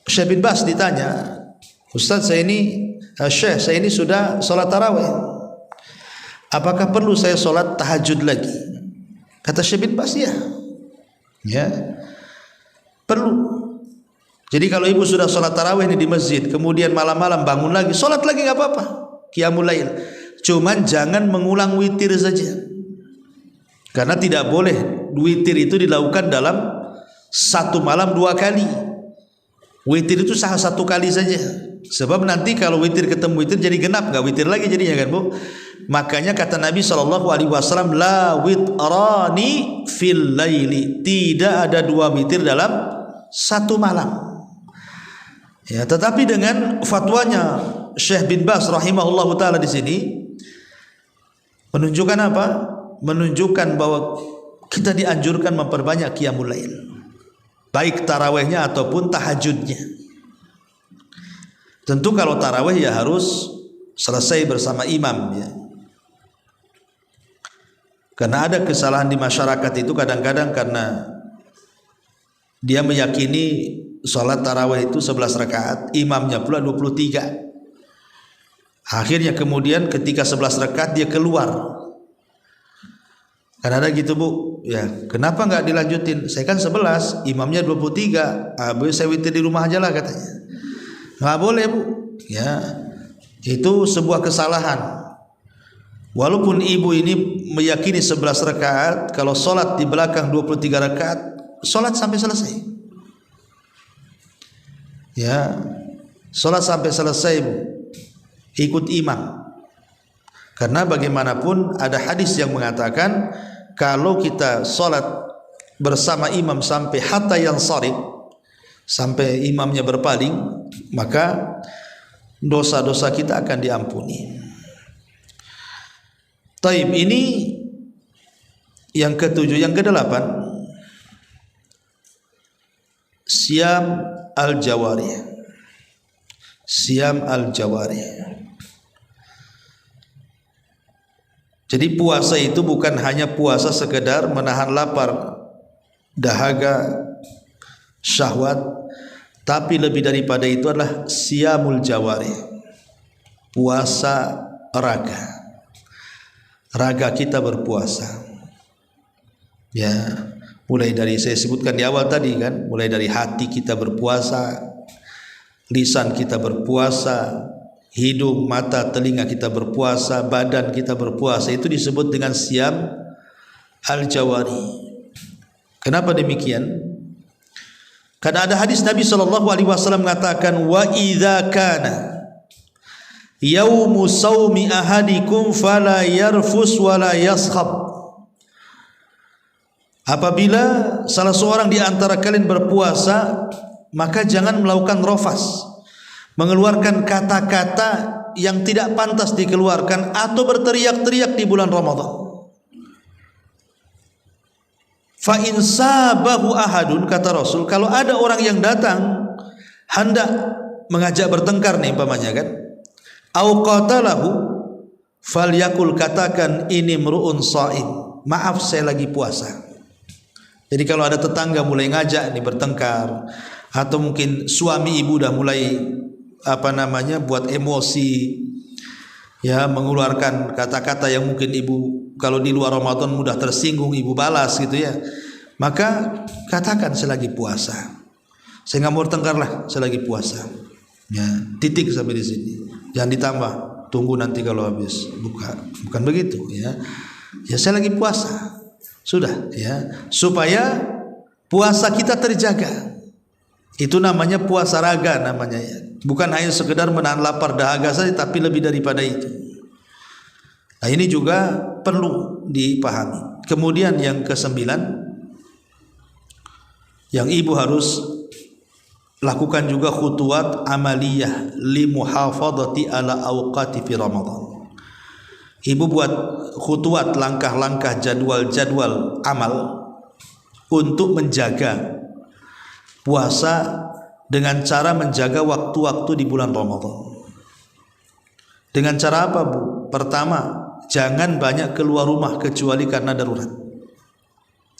Syekh bin Bas ditanya, Ustaz saya ini sudah solat tarawih, apakah perlu saya solat tahajud lagi? Kata Syekh bin Bas, ya perlu. Jadi kalau ibu sudah solat tarawih ini di masjid, kemudian malam-malam bangun lagi, solat lagi nggak apa-apa, Qiyamul Lail. Cuman jangan mengulang witir saja, karena tidak boleh witir itu dilakukan dalam satu malam dua kali. Witir itu sah satu kali saja, sebab nanti kalau witir ketemu witir jadi genap, nggak witir lagi jadinya kan bu. Makanya kata Nabi SAW, la witrani fil laili, tidak ada dua witir dalam satu malam. Ya, tetapi dengan fatwanya Syekh bin Bas rahimahullah taala di sini menunjukkan apa? Menunjukkan bahwa kita dianjurkan memperbanyak qiyamul lail, baik tarawihnya ataupun tahajudnya. Tentu kalau tarawih ya harus selesai bersama imam ya. Karena ada kesalahan di masyarakat itu kadang-kadang karena dia meyakini salat tarawih itu 11 rakaat, imamnya pula 23. Akhirnya kemudian ketika 11 rakaat dia keluar. Kan ada gitu bu, ya kenapa nggak dilanjutin? Saya kan 11, imamnya 23. Saya witir di rumah aja lah katanya. Nggak boleh bu, ya itu sebuah kesalahan. Walaupun ibu ini meyakini 11 rakaat, kalau sholat di belakang 23 rakaat, sholat sampai selesai. Ya, sholat sampai selesai, Bu. Ikut imam. Karena bagaimanapun ada hadis yang mengatakan kalau kita sholat bersama imam sampai hatta yang sarif, sampai imamnya berpaling, maka dosa-dosa kita akan diampuni. Taib, ini yang ketujuh. Yang kedelapan, Siyam al-Jawarih. Siyam al-Jawarih. Jadi puasa itu bukan hanya puasa sekedar menahan lapar, dahaga, syahwat, tapi lebih daripada itu adalah Siyamul Jawarih, puasa raga. Raga kita berpuasa. Ya, mulai dari saya sebutkan di awal tadi kan, mulai dari hati kita berpuasa, lisan kita berpuasa, hidung, mata, telinga kita berpuasa, badan kita berpuasa. Itu disebut dengan Siyam al-Jawari. Kenapa demikian? Karena ada hadis Nabi SAW mengatakan, wa idza kana yaumu saumi ahadikum fala yarfus wala yaskhab. Apabila salah seorang di antara kalian berpuasa, maka jangan melakukan rafas, mengeluarkan kata-kata yang tidak pantas dikeluarkan, atau berteriak-teriak di bulan Ramadan. Fa in sabahu ahadun, kata Rasul, kalau ada orang yang datang hendak mengajak bertengkar nih umpamanya kan, au qatalahu falyakul, katakan ini mru'un shaim, maaf saya lagi puasa. Jadi kalau ada tetangga mulai ngajak nih bertengkar, atau mungkin suami ibu dah mulai buat emosi, ya, mengeluarkan kata-kata yang mungkin ibu kalau di luar Ramadan mudah tersinggung, ibu balas gitu ya, maka katakan saya lagi puasa, saya nggak mau bertengkar lah, saya lagi puasa. Ya, titik sampai di sini. Jangan ditambah, tunggu nanti kalau habis buka. Bukan begitu ya. Ya, saya lagi puasa. Sudah ya, supaya puasa kita terjaga. Itu namanya puasa raga namanya ya. Bukan hanya sekedar menahan lapar dahaga saja, tapi lebih daripada itu. Nah, ini juga perlu dipahami. Kemudian yang ke-9, yang ibu harus lakukan juga khutuwat amaliyah li muhafadhati ala awqati fi Ramadan. Ibu buat khutuwat, langkah-langkah, jadwal-jadwal amal untuk menjaga puasa dengan cara menjaga waktu-waktu di bulan Ramadan. Dengan cara apa, Bu? Pertama, jangan banyak keluar rumah kecuali karena darurat.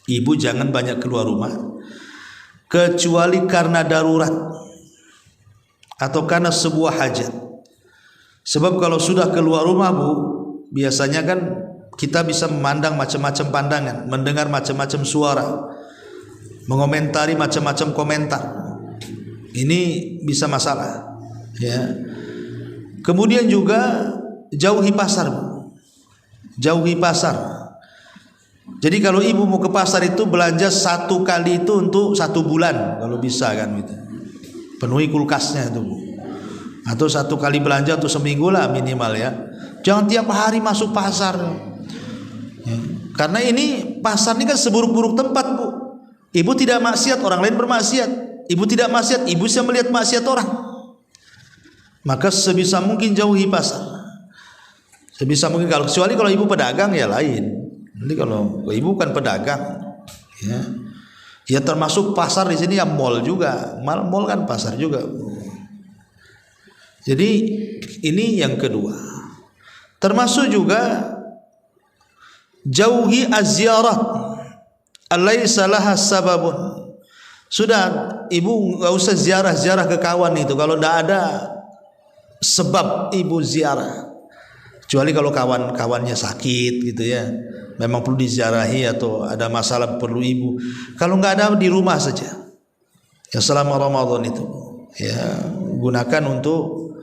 Ibu jangan banyak keluar rumah kecuali karena darurat atau karena sebuah hajat. Sebab kalau sudah keluar rumah, Bu, biasanya kan kita bisa memandang macam-macam pandangan, mendengar macam-macam suara, mengomentari macam-macam komentar. Ini bisa masalah ya. Kemudian juga jauhi pasar, Bu. Jauhi pasar. Jadi kalau ibu mau ke pasar itu belanja satu kali itu untuk 1 bulan kalau bisa kan gitu. Penuhi kulkasnya itu, Bu. Atau 1 kali belanja untuk seminggu lah minimal ya. Jangan tiap hari masuk pasar ya. Karena ini pasar ini kan seburuk-buruk tempat, Bu. Ibu tidak maksiat, orang lain bermaksiat. Ibu tidak maksiat, ibu bisa melihat maksiat orang. Maka sebisa mungkin jauhi pasar. Sebisa mungkin, kalau kecuali kalau ibu pedagang ya lain. Nanti kalau ibu bukan pedagang ya. Ya termasuk pasar di sini ya mall juga. Mall kan pasar juga. Jadi ini yang kedua. Termasuk juga jauhi az-ziyarat alaysa laha sababun. Sudah, ibu enggak usah ziarah-ziarah ke kawan itu kalau enggak ada sebab ibu ziarah. Kecuali kalau kawan-kawannya sakit gitu ya, memang perlu diziarahi atau ada masalah perlu ibu. Kalau enggak ada, di rumah saja. Ya selama Ramadan itu ya gunakan untuk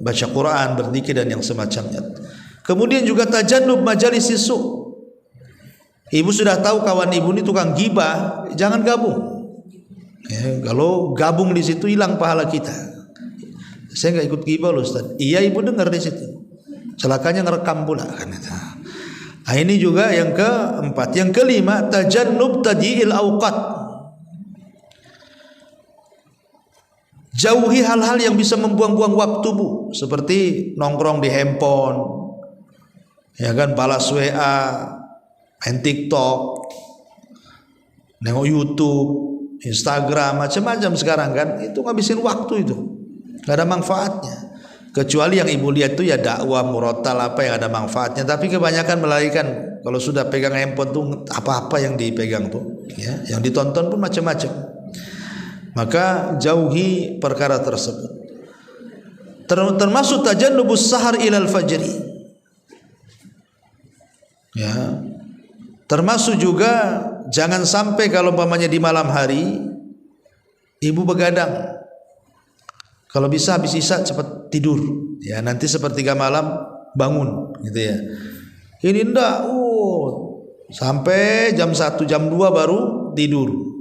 baca Quran, berzikir dan yang semacamnya. Kemudian juga tajannub majalis su. Ibu sudah tahu kawan ibu ini tukang gibah, jangan gabung. Ya, kalau gabung di situ hilang pahala kita. Saya nggak ikut gibah loh Ustaz. Iya ibu dengar di situ. Celakanya ngerekam pula kan itu. Nah, ini juga yang keempat. Yang kelima, tajannub tadyi'il awqat. Jauhi hal-hal yang bisa membuang-buang waktu bu, seperti nongkrong di handphone, ya kan, balas WA, main TikTok, nengok YouTube, Instagram, macam-macam sekarang kan, itu ngabisin waktu itu, nggak ada manfaatnya. Kecuali yang ibu lihat itu ya dakwah murotal apa yang ada manfaatnya, tapi kebanyakan melarikan. Kalau sudah pegang handphone tuh apa-apa yang dipegang tuh, ya, yang ditonton pun macam-macam. Maka jauhi perkara tersebut. Termasuk tajannubus sahar ilal fajri. Ya. Termasuk juga jangan sampai kalau umpamanya di malam hari ibu begadang. Kalau bisa habis isya cepat tidur. Ya, nanti sepertiga malam bangun gitu ya. Ini enggak, sampai jam 1 jam 2 baru tidur.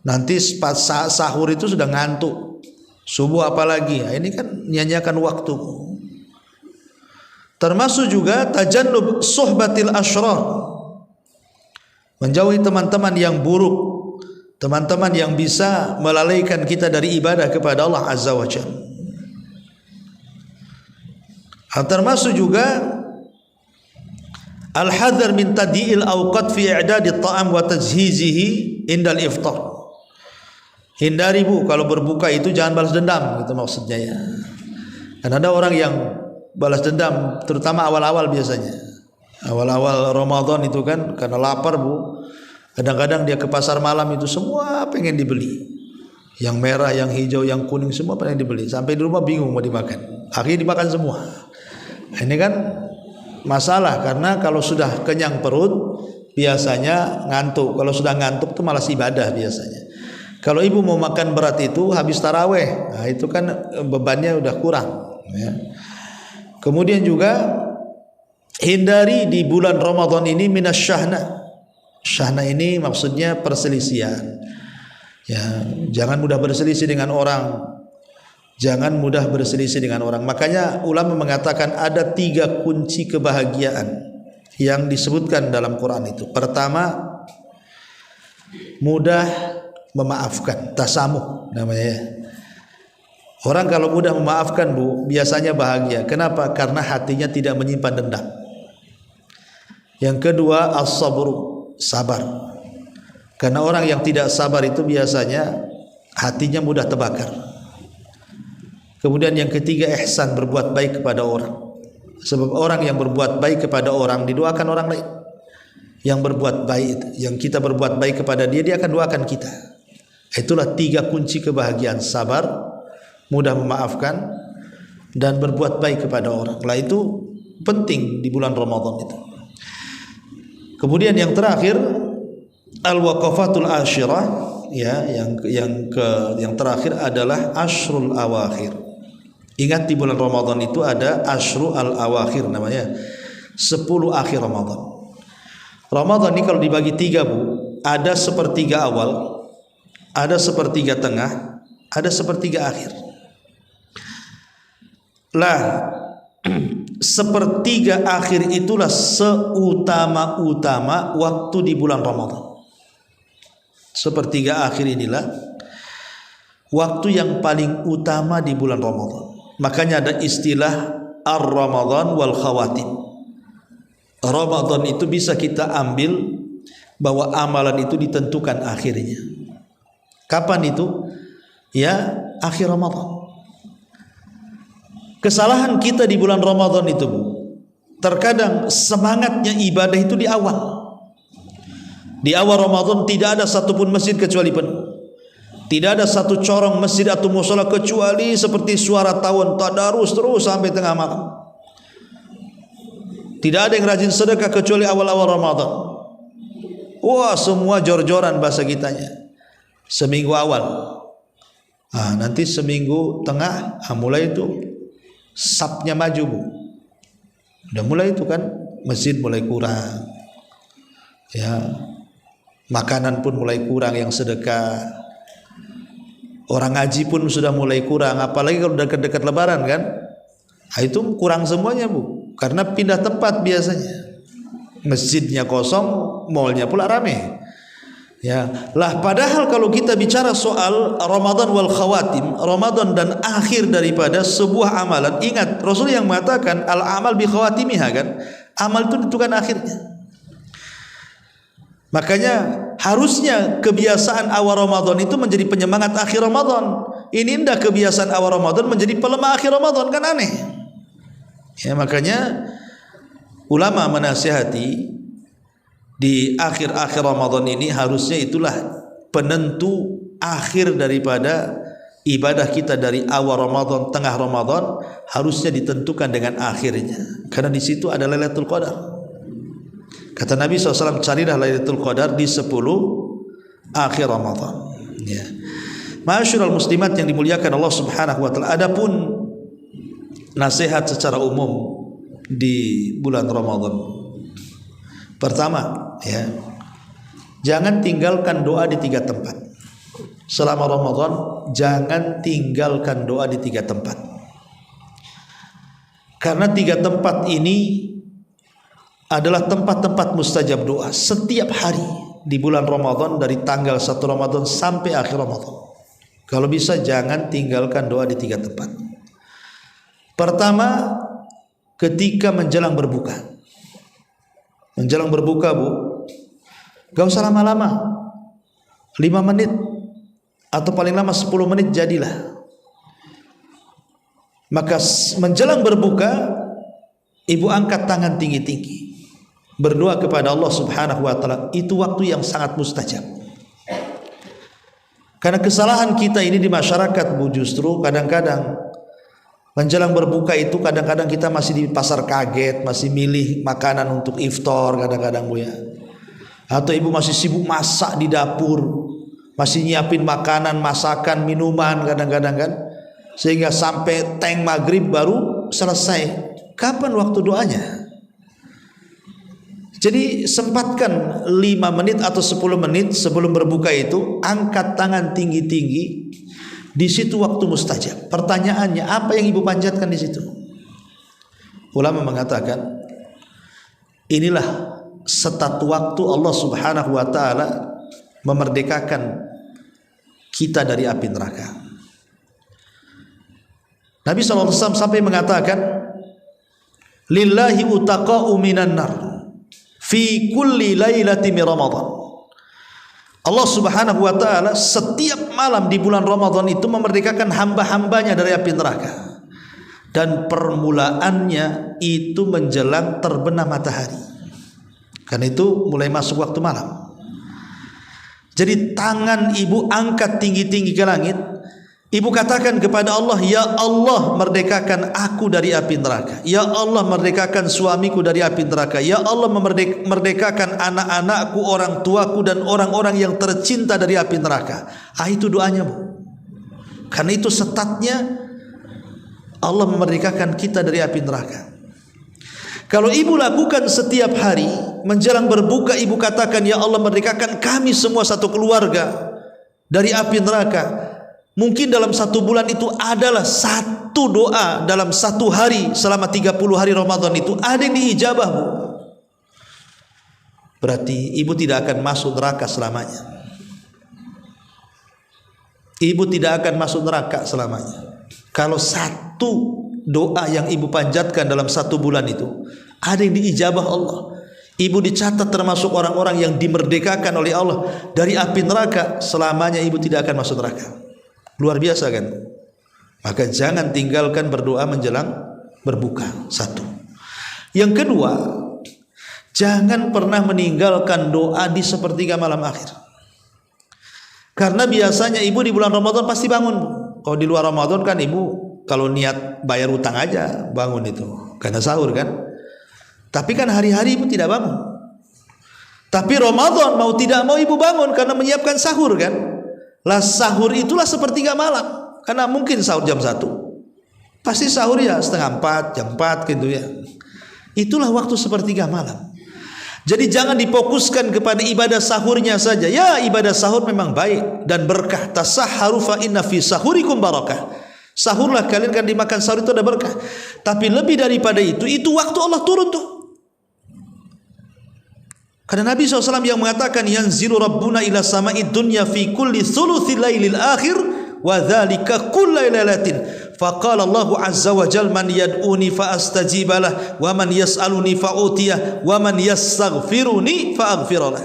Nanti pas sahur itu sudah ngantuk, subuh apalagi. Nah, ini kan nyanyiakan waktu. Termasuk juga tajannub suhbatil asyrar, menjauhi teman-teman yang buruk, teman-teman yang bisa melalaikan kita dari ibadah kepada Allah Azza wa Jalla. Termasuk juga al-hadar min tadyi'il awqat fi i'dadi at-ta'am wa tajhizihi indal iftar. Hindari bu, kalau berbuka itu jangan balas dendam, gitu maksudnya ya. Dan ada orang yang balas dendam, terutama awal-awal biasanya. Awal-awal Ramadan itu kan karena lapar bu, kadang-kadang dia ke pasar malam itu semua pengen dibeli. Yang merah, yang hijau, yang kuning semua pengen dibeli. Sampai di rumah bingung mau dimakan. Akhirnya dimakan semua. Ini kan masalah karena kalau sudah kenyang perut biasanya ngantuk. Kalau sudah ngantuk tuh malas ibadah biasanya. Kalau ibu mau makan berat itu habis taraweh, nah itu kan bebannya udah kurang. Ya. Kemudian juga hindari di bulan Ramadan ini minasyahna. Syahna ini maksudnya perselisihan. Ya, jangan mudah berselisih dengan orang. Jangan mudah berselisih dengan orang. Makanya ulama mengatakan ada 3 kunci kebahagiaan yang disebutkan dalam Quran itu. Pertama, mudah memaafkan, tasamuh namanya. Orang kalau mudah memaafkan bu, biasanya bahagia. Kenapa? Karena hatinya tidak menyimpan dendam. Yang kedua, as-sabru, sabar. Karena orang yang tidak sabar itu biasanya hatinya mudah terbakar. Kemudian yang ketiga, ihsan, berbuat baik kepada orang. Sebab orang yang berbuat baik kepada orang didoakan orang lain. Yang berbuat baik, yang kita berbuat baik kepada dia, dia akan doakan kita. Itulah 3 kunci kebahagiaan: sabar, mudah memaafkan, dan berbuat baik kepada orang. Lah itu penting di bulan Ramadan itu. Kemudian yang terakhir, al-waqafatul asyirah, ya, yang terakhir adalah asyrul awakhir. Ingat di bulan Ramadan itu ada asyrul al-awakhir namanya, 10 akhir Ramadan. Ramadan ini kalau dibagi 3 bu, ada sepertiga awal, ada sepertiga tengah, ada sepertiga akhir. Lah, sepertiga akhir itulah seutama-utama waktu di bulan Ramadan. Sepertiga akhir inilah waktu yang paling utama di bulan Ramadan. Makanya ada istilah ar-Ramadan wal khawatim. Ramadan itu bisa kita ambil bahwa amalan itu ditentukan akhirnya. Kapan itu? Ya, akhir Ramadan. Kesalahan kita di bulan Ramadan itu bu, terkadang semangatnya ibadah itu di awal. Di awal Ramadan tidak ada satupun masjid kecuali penuh. Tidak ada satu corong masjid atau mushola kecuali seperti suara tawon tadarus terus sampai tengah malam. Tidak ada yang rajin sedekah kecuali awal-awal Ramadan. Wah, semua jor-joran bahasa kitanya. Seminggu awal, nanti seminggu tengah, mulai itu sapnya maju bu. Udah mulai itu kan, masjid mulai kurang, ya, makanan pun mulai kurang yang sedekah, orang ngaji pun sudah mulai kurang, apalagi kalau udah dekat Lebaran kan, nah, itu kurang semuanya Bu, karena pindah tempat biasanya, masjidnya kosong, mallnya pula rame. Ya, lah padahal kalau kita bicara soal Ramadan wal khawatim, Ramadan dan akhir daripada sebuah amalan, ingat Rasul yang mengatakan al amal bi khawatimiha kan, amal itu ditentukan akhirnya. Makanya harusnya kebiasaan awal Ramadan itu menjadi penyemangat akhir Ramadan. Ini indah kebiasaan awal Ramadan menjadi pelemah akhir Ramadan, kan aneh. Ya, makanya ulama menasihati di akhir-akhir Ramadan ini harusnya itulah penentu akhir daripada ibadah kita dari awal Ramadan, tengah Ramadan harusnya ditentukan dengan akhirnya. Karena di situ ada Lailatul Qadar. Kata Nabi SAW, carilah Lailatul Qadar di 10 akhir Ramadan. Ya. Ma'asyiral muslimat yang dimuliakan Allah Subhanahu wa taala, adapun nasihat secara umum di bulan Ramadan. Pertama, ya, jangan tinggalkan doa di 3 tempat. Selama Ramadan, jangan tinggalkan doa di 3 tempat. Karena 3 tempat ini adalah tempat-tempat mustajab doa setiap hari di bulan Ramadan, dari tanggal 1 Ramadan sampai akhir Ramadan. Kalau bisa jangan tinggalkan doa di 3 tempat. Pertama, ketika menjelang berbuka. Menjelang berbuka Bu, gak usah lama-lama, 5 menit atau paling lama 10 menit jadilah. Maka menjelang berbuka, ibu angkat tangan tinggi-tinggi, berdoa kepada Allah Subhanahu wa taala. Itu waktu yang sangat mustajab. Karena kesalahan kita ini di masyarakat Bu, justru kadang-kadang menjelang berbuka itu kadang-kadang kita masih di pasar kaget, masih milih makanan untuk iftar kadang-kadang Bu ya. Atau ibu masih sibuk masak di dapur, masih nyiapin makanan, masakan, minuman kadang-kadang kan. Sehingga sampai teng maghrib baru selesai. Kapan waktu doanya? Jadi sempatkan 5 menit atau 10 menit sebelum berbuka itu, angkat tangan tinggi-tinggi. Di situ waktu mustajab. Pertanyaannya, apa yang ibu panjatkan di situ? Ulama mengatakan, inilah setat waktu Allah Subhanahu wa taala memerdekakan kita dari api neraka. Nabi SAW sampai mengatakan, lillahi utaqa'u minan nar fi kulli lailati min Ramadan. Allah Subhanahu wa taala setiap malam di bulan Ramadan itu memerdekakan hamba-hambanya dari api neraka. Dan permulaannya itu menjelang terbenam matahari. Karena itu mulai masuk waktu malam. Jadi tangan ibu angkat tinggi-tinggi ke langit. Ibu katakan kepada Allah, ya Allah merdekakan aku dari api neraka. Ya Allah merdekakan suamiku dari api neraka. Ya Allah merdekakan anak-anakku, orang tuaku dan orang-orang yang tercinta dari api neraka. Itu doanya Bu. Karena itu setatnya Allah memerdekakan kita dari api neraka. Kalau ibu lakukan setiap hari menjelang berbuka, ibu katakan, ya Allah merdekakan kami semua satu keluarga dari api neraka. Mungkin dalam 1 bulan itu adalah 1 doa dalam 1 hari selama 30 hari Ramadan itu ada yang diijabah Bu. Berarti ibu tidak akan masuk neraka selamanya. Ibu tidak akan masuk neraka selamanya. Kalau 1 doa yang ibu panjatkan dalam 1 bulan itu ada yang diijabah Allah, ibu dicatat termasuk orang-orang yang dimerdekakan oleh Allah dari api neraka, selamanya ibu tidak akan masuk neraka. Luar biasa kan? Maka jangan tinggalkan berdoa menjelang berbuka. 1. Yang kedua, jangan pernah meninggalkan doa di sepertiga malam akhir. Karena biasanya ibu di bulan Ramadan pasti bangun. Kalau di luar Ramadan kan ibu kalau niat bayar utang aja bangun itu, karena sahur kan. Tapi kan hari-hari ibu tidak bangun. Tapi Ramadan mau tidak mau ibu bangun karena menyiapkan sahur kan. Lah sahur itulah sepertiga malam. Karena mungkin sahur jam 1, pasti sahur ya setengah 4, jam 4 gitu ya. Itulah waktu sepertiga malam. Jadi jangan difokuskan kepada ibadah sahurnya saja. Ya, ibadah sahur memang baik dan berkah. Tasahharu fa inna fi sahurikum barakah. Sahurlah kalian, kan dimakan sahur itu ada berkah. Tapi lebih daripada itu waktu Allah turun tuh. Karena Nabi SAW yang mengatakan yanzilu rabbuna ila sama'id dunya fi kulli thuluthil lailil akhir wa dzalika kullu lailatin. Faqala Allahu azza wa jalla man yad'uni fa astajibalah wa man yas'aluni fa utiyah wa man yastaghfiruni fa aghfiralah.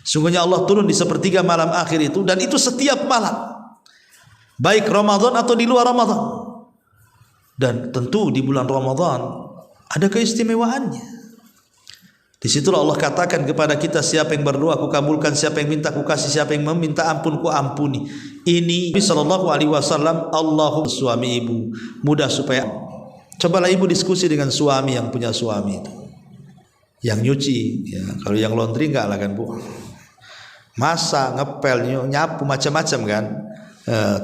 Sungguhnya Allah turun di sepertiga malam akhir itu, dan itu setiap malam, baik Ramadan atau di luar Ramadan. Dan tentu di bulan Ramadan ada keistimewaannya. Di situlah Allah katakan kepada kita, siapa yang berdoa aku kabulkan, siapa yang minta aku kasih, siapa yang meminta ampun ku ampuni. Ini Nabi sallallahu alaihi wasallam. Allahu suami ibu mudah supaya, cobalah ibu diskusi dengan suami yang punya suami itu, yang nyuci ya. Kalau yang laundry enggak lah kan Bu, masak, ngepel, nyapu, macam-macam kan.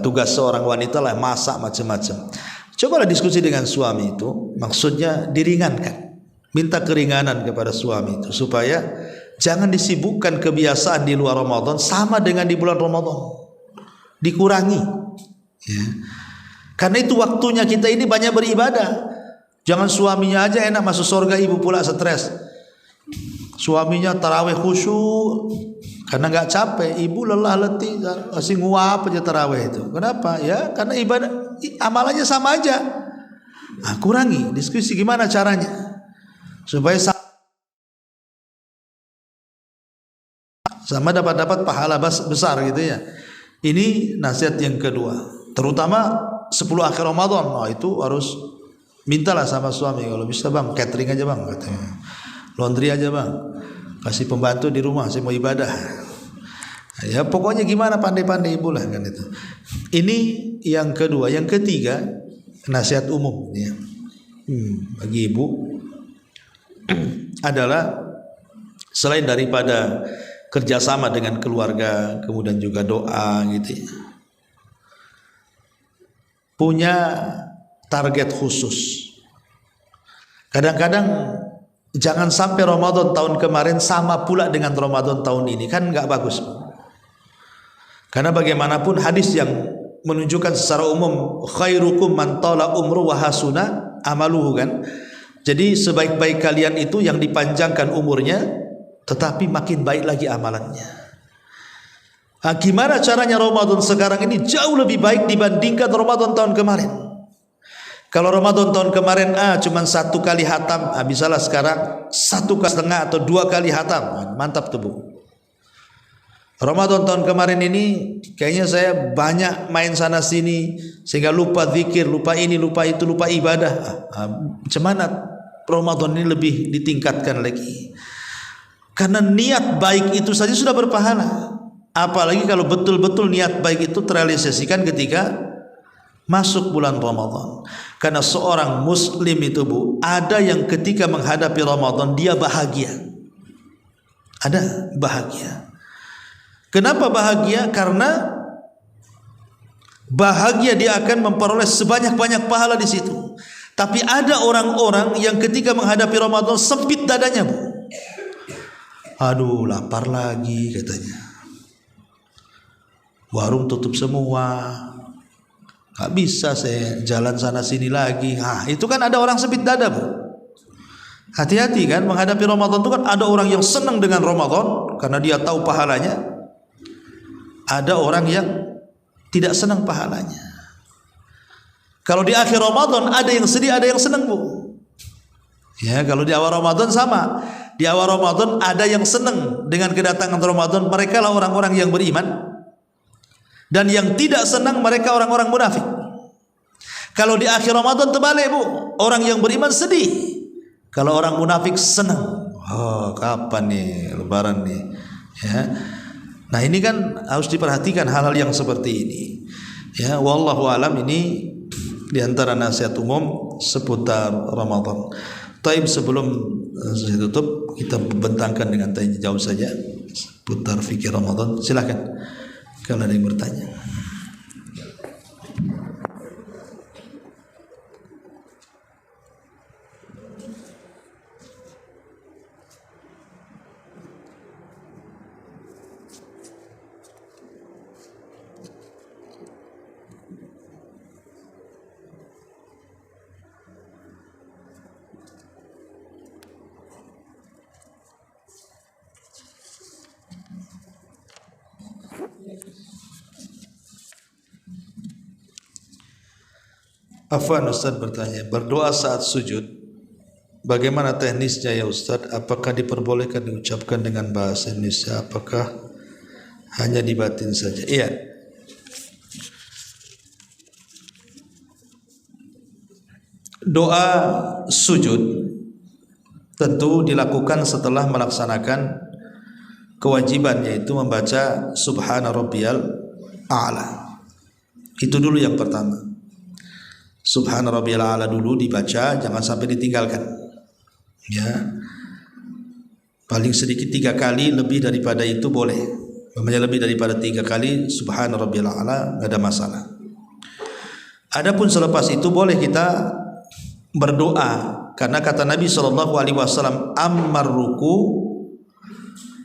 Tugas seorang wanita lah masak macam-macam. Cobalah diskusi dengan suami itu, maksudnya diringankan. Minta keringanan kepada suami itu supaya jangan disibukkan kebiasaan di luar Ramadan sama dengan di bulan Ramadan. Dikurangi ya. Karena itu waktunya kita ini banyak beribadah. Jangan suaminya aja enak masuk surga, ibu pula stres. Suaminya tarawih khusyuk karena nggak capek, ibu lelah letih masih nguap aja tarawih itu. Kenapa? Ya karena ibadah amalannya sama aja. Nah, kurangi, diskusi gimana caranya supaya sama dapat pahala besar gitu ya. Ini nasihat yang kedua, terutama 10 akhir Ramadan. Nah, itu harus mintalah sama suami, kalau bisa bang catering aja bang katanya, laundry aja bang, kasih pembantu di rumah, saya mau ibadah. Ya pokoknya gimana pandai-pandai ibu lah kan itu. Ini yang kedua. Yang ketiga nasihat umum ya, bagi ibu adalah selain daripada kerjasama dengan keluarga, kemudian juga doa gitu ya, punya target khusus. Kadang-kadang jangan sampai Ramadan tahun kemarin sama pula dengan Ramadan tahun ini, kan nggak bagus. Karena bagaimanapun hadis yang menunjukkan secara umum khairukum man tala umru wa hasuna amaluhu kan. Jadi sebaik-baik kalian itu yang dipanjangkan umurnya tetapi makin baik lagi amalannya. Nah, gimana caranya Ramadan sekarang ini jauh lebih baik dibandingkan Ramadan tahun kemarin. Kalau Ramadan tahun kemarin cuma 1 kali hatam, bisalah sekarang 1,5 atau 2 kali hatam. Mantap tuh Bu. Ramadan tahun kemarin ini kayaknya saya banyak main sana sini sehingga lupa zikir, lupa ini, lupa itu, lupa ibadah. Macam mana Ramadan ini lebih ditingkatkan lagi? Karena niat baik itu saja sudah berpahala. Apalagi kalau betul-betul niat baik itu terrealisasikan ketika masuk bulan Ramadan. Karena seorang muslim itu Bu, ada yang ketika menghadapi Ramadan dia bahagia. Ada bahagia. Kenapa bahagia? Karena bahagia dia akan memperoleh sebanyak-banyak pahala di situ. Tapi ada orang-orang yang ketika menghadapi Ramadan sempit dadanya Bu. Aduh lapar lagi katanya, warung tutup semua, gak bisa saya jalan sana sini lagi. Itu kan ada orang sempit dada Bu. Hati-hati kan menghadapi Ramadan itu kan ada orang yang senang dengan Ramadan karena dia tahu pahalanya. Ada orang yang tidak senang pahalanya. Kalau di akhir Ramadan ada yang sedih, ada yang senang Bu. Ya kalau di awal Ramadan sama. Di awal Ramadan ada yang senang dengan kedatangan Ramadan, mereka lah orang-orang yang beriman. Dan yang tidak senang mereka orang-orang munafik. Kalau di akhir Ramadan terbalik Bu, orang yang beriman sedih. Kalau orang munafik senang. Oh kapan nih Lebaran nih ya. Nah ini kan harus diperhatikan hal-hal yang seperti ini. Ya, wallahu alam, ini diantara nasihat umum seputar Ramadan. Taib sebelum saya tutup, kita bentangkan dengan tanya jawab saja seputar fikih Ramadan. Silakan kalau ada yang bertanya. Afwan, Ustaz bertanya, berdoa saat sujud bagaimana teknisnya ya Ustaz? Apakah diperbolehkan diucapkan dengan bahasa Indonesia? Apakah hanya di batin saja? Iya. Doa sujud tentu dilakukan setelah melaksanakan kewajiban, yaitu membaca Subhana Rabbiyal A'la. Itu dulu yang pertama. Subhana Rabbiyal A'la dulu dibaca, jangan sampai ditinggalkan. Ya, paling sedikit 3 kali, lebih daripada itu boleh. Namanya lebih daripada 3 kali Subhana Rabbiyal A'la, nggak ada masalah. Adapun selepas itu boleh kita berdoa, karena kata Nabi SAW, ammar ruku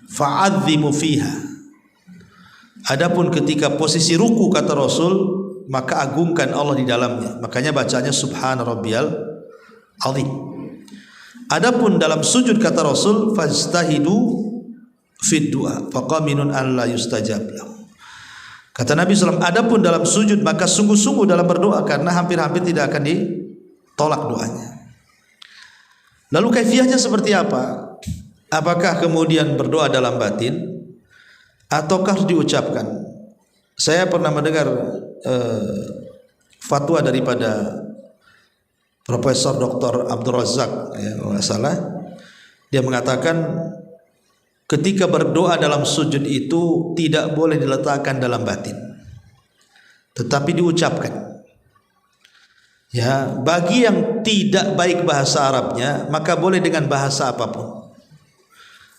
fa'adzimu fiha. Adapun ketika posisi ruku kata Rasul, maka agungkan Allah di dalamnya. Makanya bacanya Subhana Rabbiyal Azim. Adapun dalam sujud kata Rasul, fajtahidu fid du'a faqaminun an la yustajab lahu. Kata Nabi SAW, adapun dalam sujud maka sungguh-sungguh dalam berdoa, karena hampir-hampir tidak akan ditolak doanya. Lalu kaifiahnya seperti apa? Apakah kemudian berdoa dalam batin ataukah harus diucapkan? Saya pernah mendengar fatwa daripada Profesor Dr. Abdul Razak, ya, kalau nggak salah, dia mengatakan ketika berdoa dalam sujud itu tidak boleh diletakkan dalam batin, tetapi diucapkan. Ya, bagi yang tidak baik bahasa Arabnya maka boleh dengan bahasa apapun.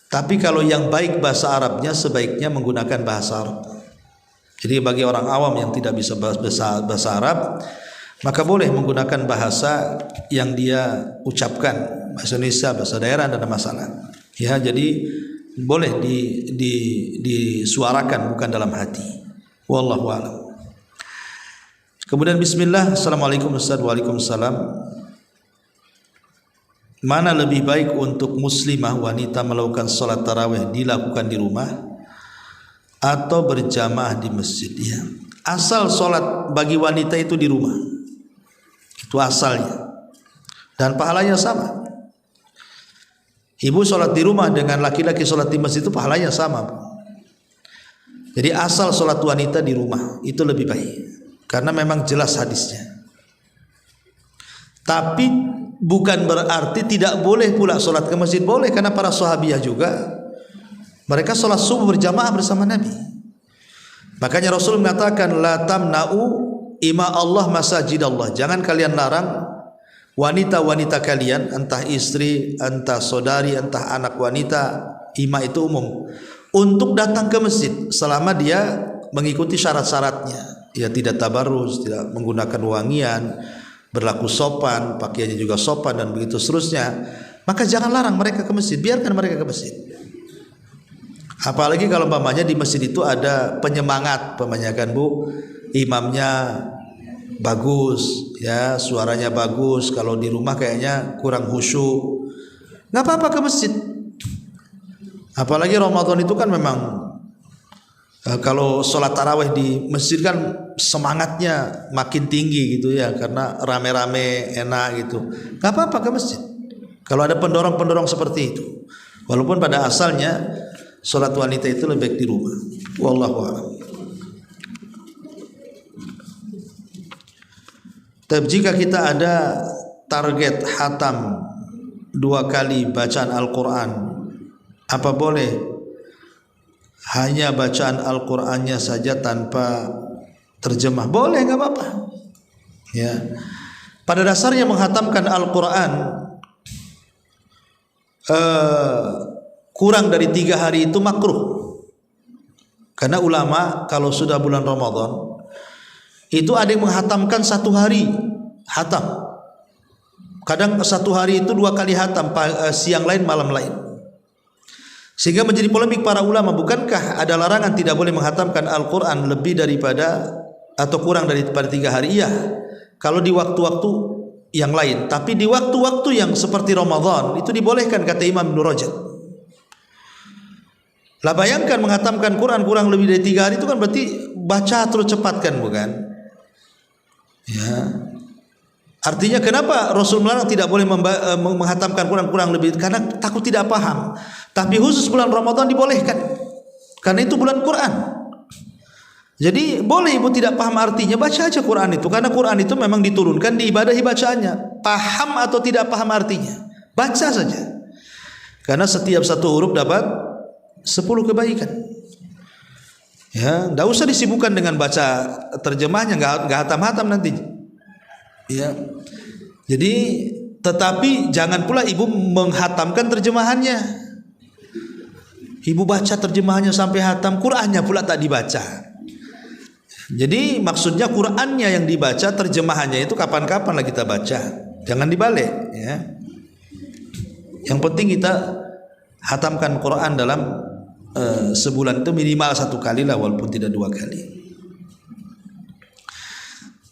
Tapi kalau yang baik bahasa Arabnya sebaiknya menggunakan bahasa Arab. Jadi bagi orang awam yang tidak bisa bahasa Arab, maka boleh menggunakan bahasa yang dia ucapkan, bahasa Indonesia, bahasa daerah, tidak ada masalah. Ya, jadi boleh disuarakan, bukan dalam hati. Wallahu a'lam. Kemudian bismillah, assalamualaikum Ustaz. Waalaikumsalam. Mana lebih baik untuk muslimah wanita melakukan sholat tarawih dilakukan di rumah atau berjamaah di masjid? Ya, asal sholat bagi wanita itu di rumah, itu asalnya, dan pahalanya sama. Ibu sholat di rumah dengan laki-laki sholat di masjid itu pahalanya sama. Jadi asal sholat wanita di rumah itu lebih baik, karena memang jelas hadisnya. Tapi bukan berarti tidak boleh pula sholat ke masjid, boleh, karena para sahabiah juga mereka sholat subuh berjamaah bersama Nabi. Makanya Rasul mengatakan, la tamna'u ima Allah masajid Allah. Jangan kalian larang wanita-wanita kalian, entah istri, entah saudari, entah anak wanita, ima itu umum, untuk datang ke masjid selama dia mengikuti syarat-syaratnya. Ya, tidak tabarruz, tidak menggunakan wangian, berlaku sopan, pakaiannya juga sopan, dan begitu seterusnya. Maka jangan larang mereka ke masjid, biarkan mereka ke masjid. Apalagi kalau umpamanya di masjid itu ada penyemangat, pemanyakan Bu, imamnya bagus, ya, suaranya bagus. Kalau di rumah kayaknya kurang khusyuk, nggak apa-apa ke masjid. Apalagi Ramadan itu kan memang kalau sholat tarawih di masjid kan semangatnya makin tinggi gitu ya, karena rame-rame enak gitu. Nggak apa-apa ke masjid kalau ada pendorong-pendorong seperti itu, walaupun pada asalnya sholat wanita itu lebih baik di rumah. Wallahu a'lam. Tapi jika kita ada target hatam 2 kali bacaan Al-Quran, apa boleh hanya bacaan Al-Qurannya saja tanpa terjemah? Boleh, nggak apa-apa. Ya, pada dasarnya menghatamkan Al-Quran kurang dari 3 hari itu makruh, karena ulama kalau sudah bulan Ramadan itu ada yang menghatamkan 1 hari hatam, kadang 1 hari itu 2 kali hatam, siang lain malam lain, sehingga menjadi polemik para ulama. Bukankah ada larangan tidak boleh menghatamkan Al-Quran lebih daripada atau kurang daripada 3 hari? Iya, kalau di waktu-waktu yang lain, tapi di waktu-waktu yang seperti Ramadan itu dibolehkan, kata Imam Ibnu Rajab. Lah bayangkan menghatamkan Quran kurang lebih dari 3 hari, itu kan berarti baca terus cepat kan, bukan? Ya. Artinya kenapa Rasul melarang tidak boleh menghatamkan Quran kurang lebih? Karena takut tidak paham. Tapi khusus bulan Ramadan dibolehkan, karena itu bulan Quran. Jadi boleh ibu tidak paham artinya, baca aja Quran itu, karena Quran itu memang diturunkan diibadahi bacaannya. Paham atau tidak paham artinya, baca saja. Karena setiap satu huruf dapat 10 kebaikan. Ya, tidak usah disibukkan dengan baca terjemahnya, nggak hatam-hatam nanti. Ya, jadi tetapi jangan pula ibu menghatamkan terjemahannya. Ibu baca terjemahannya sampai hatam, Qurannya pula tak dibaca. Jadi maksudnya Qurannya yang dibaca, terjemahannya itu kapan-kapan lah kita baca. Jangan dibalik. Ya. Yang penting kita hatamkan Quran dalam sebulan itu minimal 1 kali lah, walaupun tidak 2 kali.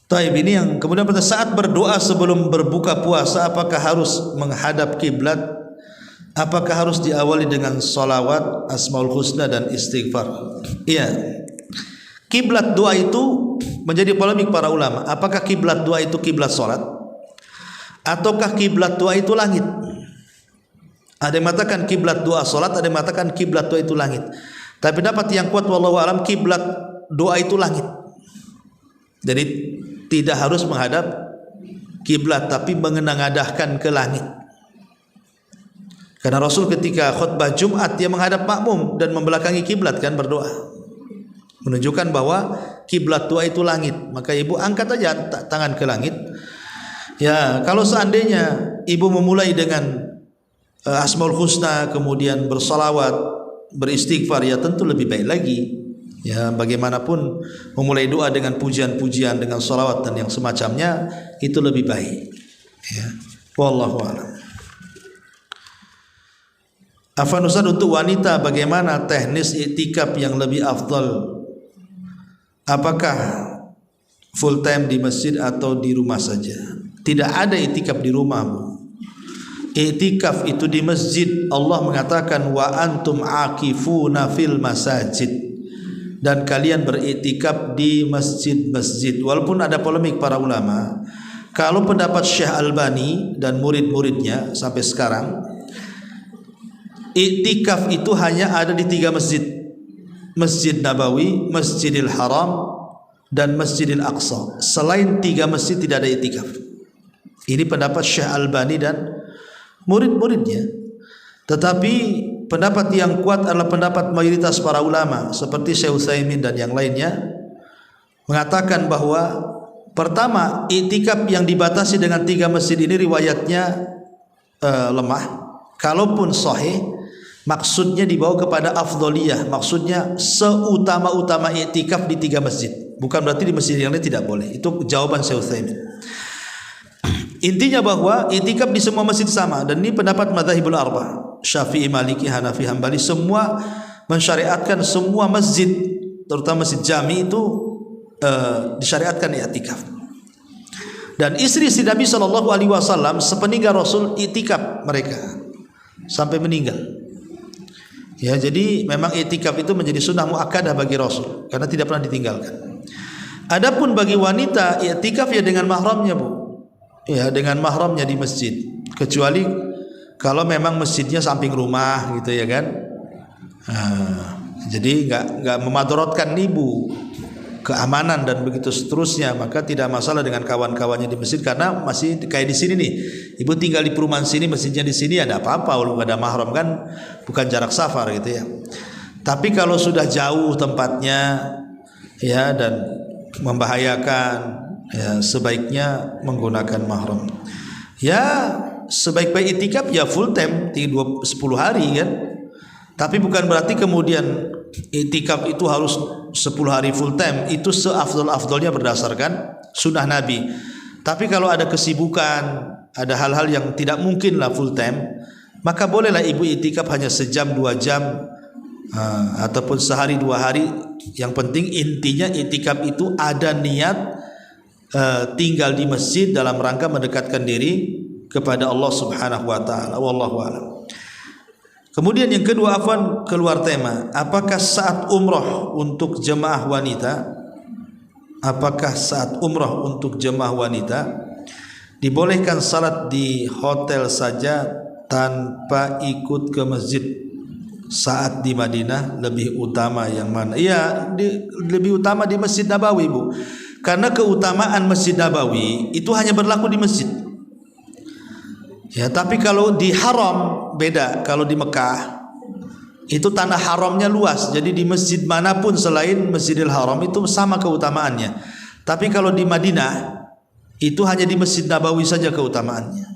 Taib, ini yang kemudian pada saat berdoa sebelum berbuka puasa, apakah harus menghadap kiblat? Apakah harus diawali dengan salawat, asmaul husna dan istighfar? Iya. Kiblat doa itu menjadi polemik para ulama. Apakah kiblat doa itu kiblat salat? Ataukah kiblat doa itu langit? Ada yang mengatakan kiblat doa salat, ada yang mengatakan kiblat doa itu langit. Tapi dapat yang kuat wallahu alam, kiblat doa itu langit. Jadi tidak harus menghadap kiblat, tapi mengenangadahkan ke langit. Karena Rasul ketika khutbah Jumat dia menghadap makmum dan membelakangi kiblat kan berdoa, menunjukkan bahwa kiblat doa itu langit. Maka ibu angkat aja tangan ke langit. Ya, kalau seandainya ibu memulai dengan asmaul husna, kemudian bersalawat, beristighfar, ya tentu lebih baik lagi. Ya, bagaimanapun memulai doa dengan pujian-pujian, dengan salawat dan yang semacamnya itu lebih baik. Ya, wallahu a'lam. Afwan Ustaz, untuk wanita bagaimana teknis iktikaf yang lebih afdal? Apakah full time di masjid atau di rumah saja? Tidak ada iktikaf di rumah, Bu. Iktikaf itu di masjid. Allah mengatakan wa antum akifuna fil masajid, dan kalian beriktikaf di masjid-masjid. Walaupun ada polemik para ulama, kalau pendapat Syekh Albani dan murid-muridnya sampai sekarang, iktikaf itu hanya ada di 3 masjid: Masjid Nabawi, Masjidil Haram, dan Masjidil Aqsa. Selain 3 masjid tidak ada iktikaf. Ini pendapat Syekh Albani dan murid-muridnya. Tetapi pendapat yang kuat adalah pendapat mayoritas para ulama seperti Syekh Utsaimin dan yang lainnya, mengatakan bahwa pertama, iktikaf yang dibatasi dengan 3 masjid ini riwayatnya lemah. Kalaupun sahih, maksudnya dibawa kepada afdholiyah, maksudnya seutama-utama iktikaf di 3 masjid. Bukan berarti di masjid yang lain tidak boleh. Itu jawaban Syekh Utsaimin. Intinya bahwa iktikaf di semua masjid sama, dan ini pendapat madzhabul arba, Syafi'i, Maliki, Hanafi, Hambali, semua mensyariatkan semua masjid, terutama masjid jami itu disyariatkan iktikaf. Dan istri-istri Nabi SAW sepeninggal Rasul iktikaf mereka sampai meninggal. Ya, jadi memang iktikaf itu menjadi sunnah muakkadah bagi Rasul karena tidak pernah ditinggalkan. Adapun bagi wanita iktikaf ya dengan mahramnya, Bu. Ya, dengan mahramnya di masjid, kecuali kalau memang masjidnya samping rumah gitu ya kan. Jadi nggak memadaratkan ibu, keamanan dan begitu seterusnya, maka tidak masalah dengan kawan-kawannya di masjid, karena masih kayak di sini nih, ibu tinggal di perumahan sini, masjidnya di sini, ada apa-apa walaupun ada mahram kan, bukan jarak safar gitu ya. Tapi kalau sudah jauh tempatnya ya dan membahayakan, ya sebaiknya menggunakan mahram. Ya sebaik-baik iktikaf ya full time 10 hari kan. Tapi bukan berarti kemudian iktikaf itu harus 10 hari full time. Itu seafdol-afdolnya berdasarkan sunnah Nabi. Tapi kalau ada kesibukan, ada hal-hal yang tidak mungkin lah full time, maka bolehlah ibu iktikaf hanya sejam 2 jam, ataupun sehari 2 hari. Yang penting intinya iktikaf itu ada niat tinggal di masjid dalam rangka mendekatkan diri kepada Allah Subhanahu wa taala. Wallahu a'lam. Kemudian yang kedua, afwan, keluar tema, apakah saat umrah untuk jemaah wanita, apakah saat umrah untuk jemaah wanita Dibolehkan salat di hotel saja tanpa ikut ke masjid saat di Madinah, lebih utama yang mana? Iya, lebih utama di Masjid Nabawi, Bu. Karena keutamaan Masjid Nabawi itu hanya berlaku di masjid. Ya, tapi kalau di haram beda. Kalau di Mekah itu tanah haramnya luas. Jadi di masjid manapun selain Masjidil Haram itu sama keutamaannya. Tapi kalau di Madinah itu hanya di Masjid Nabawi saja keutamaannya.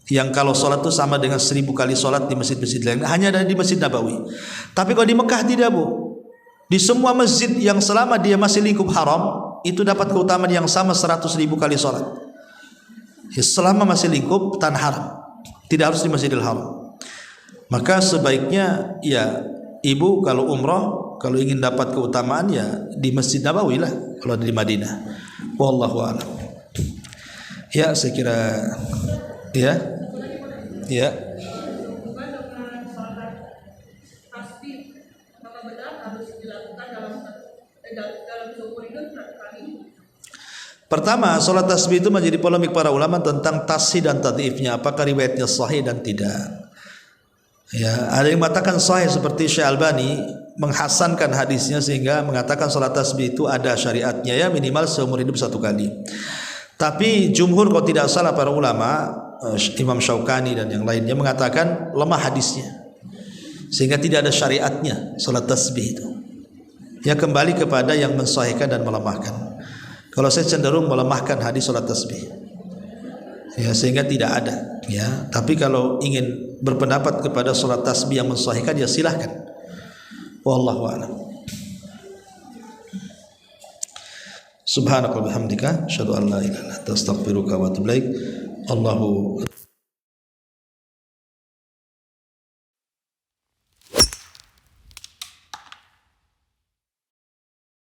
Yang kalau sholat itu sama dengan 1000 kali sholat di masjid-masjid lain, hanya ada di Masjid Nabawi. Tapi kalau di Mekah tidak, Bu. Di semua masjid yang selama dia masih lingkup haram itu dapat keutamaan yang sama 100.000 kali sholat. Ya, selama masih lingkup tanah haram, tidak harus di Masjidil Haram. Maka sebaiknya ya ibu kalau umroh, kalau ingin dapat keutamaan ya di Masjid Nabawi lah kalau di Madinah. Wallahu a'lam. Ya, saya kira ya. Pertama, salat tasbih itu menjadi polemik para ulama tentang tasih dan tadhifnya, apakah riwayatnya sahih dan tidak. Ya, ada yang mengatakan sahih seperti Syekh Albani menghasankan hadisnya sehingga mengatakan salat tasbih itu ada syariatnya, ya minimal seumur hidup 1 kali. Tapi jumhur kalau tidak salah para ulama, Imam Syaukani dan yang lainnya mengatakan lemah hadisnya, sehingga tidak ada syariatnya salat tasbih itu. Ya, kembali kepada yang mensahihkan dan melemahkan. Kalau saya cenderung melemahkan hadis salat tasbih, ya, sehingga tidak ada. Ya, tapi kalau ingin berpendapat kepada salat tasbih yang mensahihkan ya silahkan. Wallahu a'lam. Subhanakallahumma bihamdika asyhadu an la ilaha illa anta astaghfiruka wa atubu ilaik. Allahu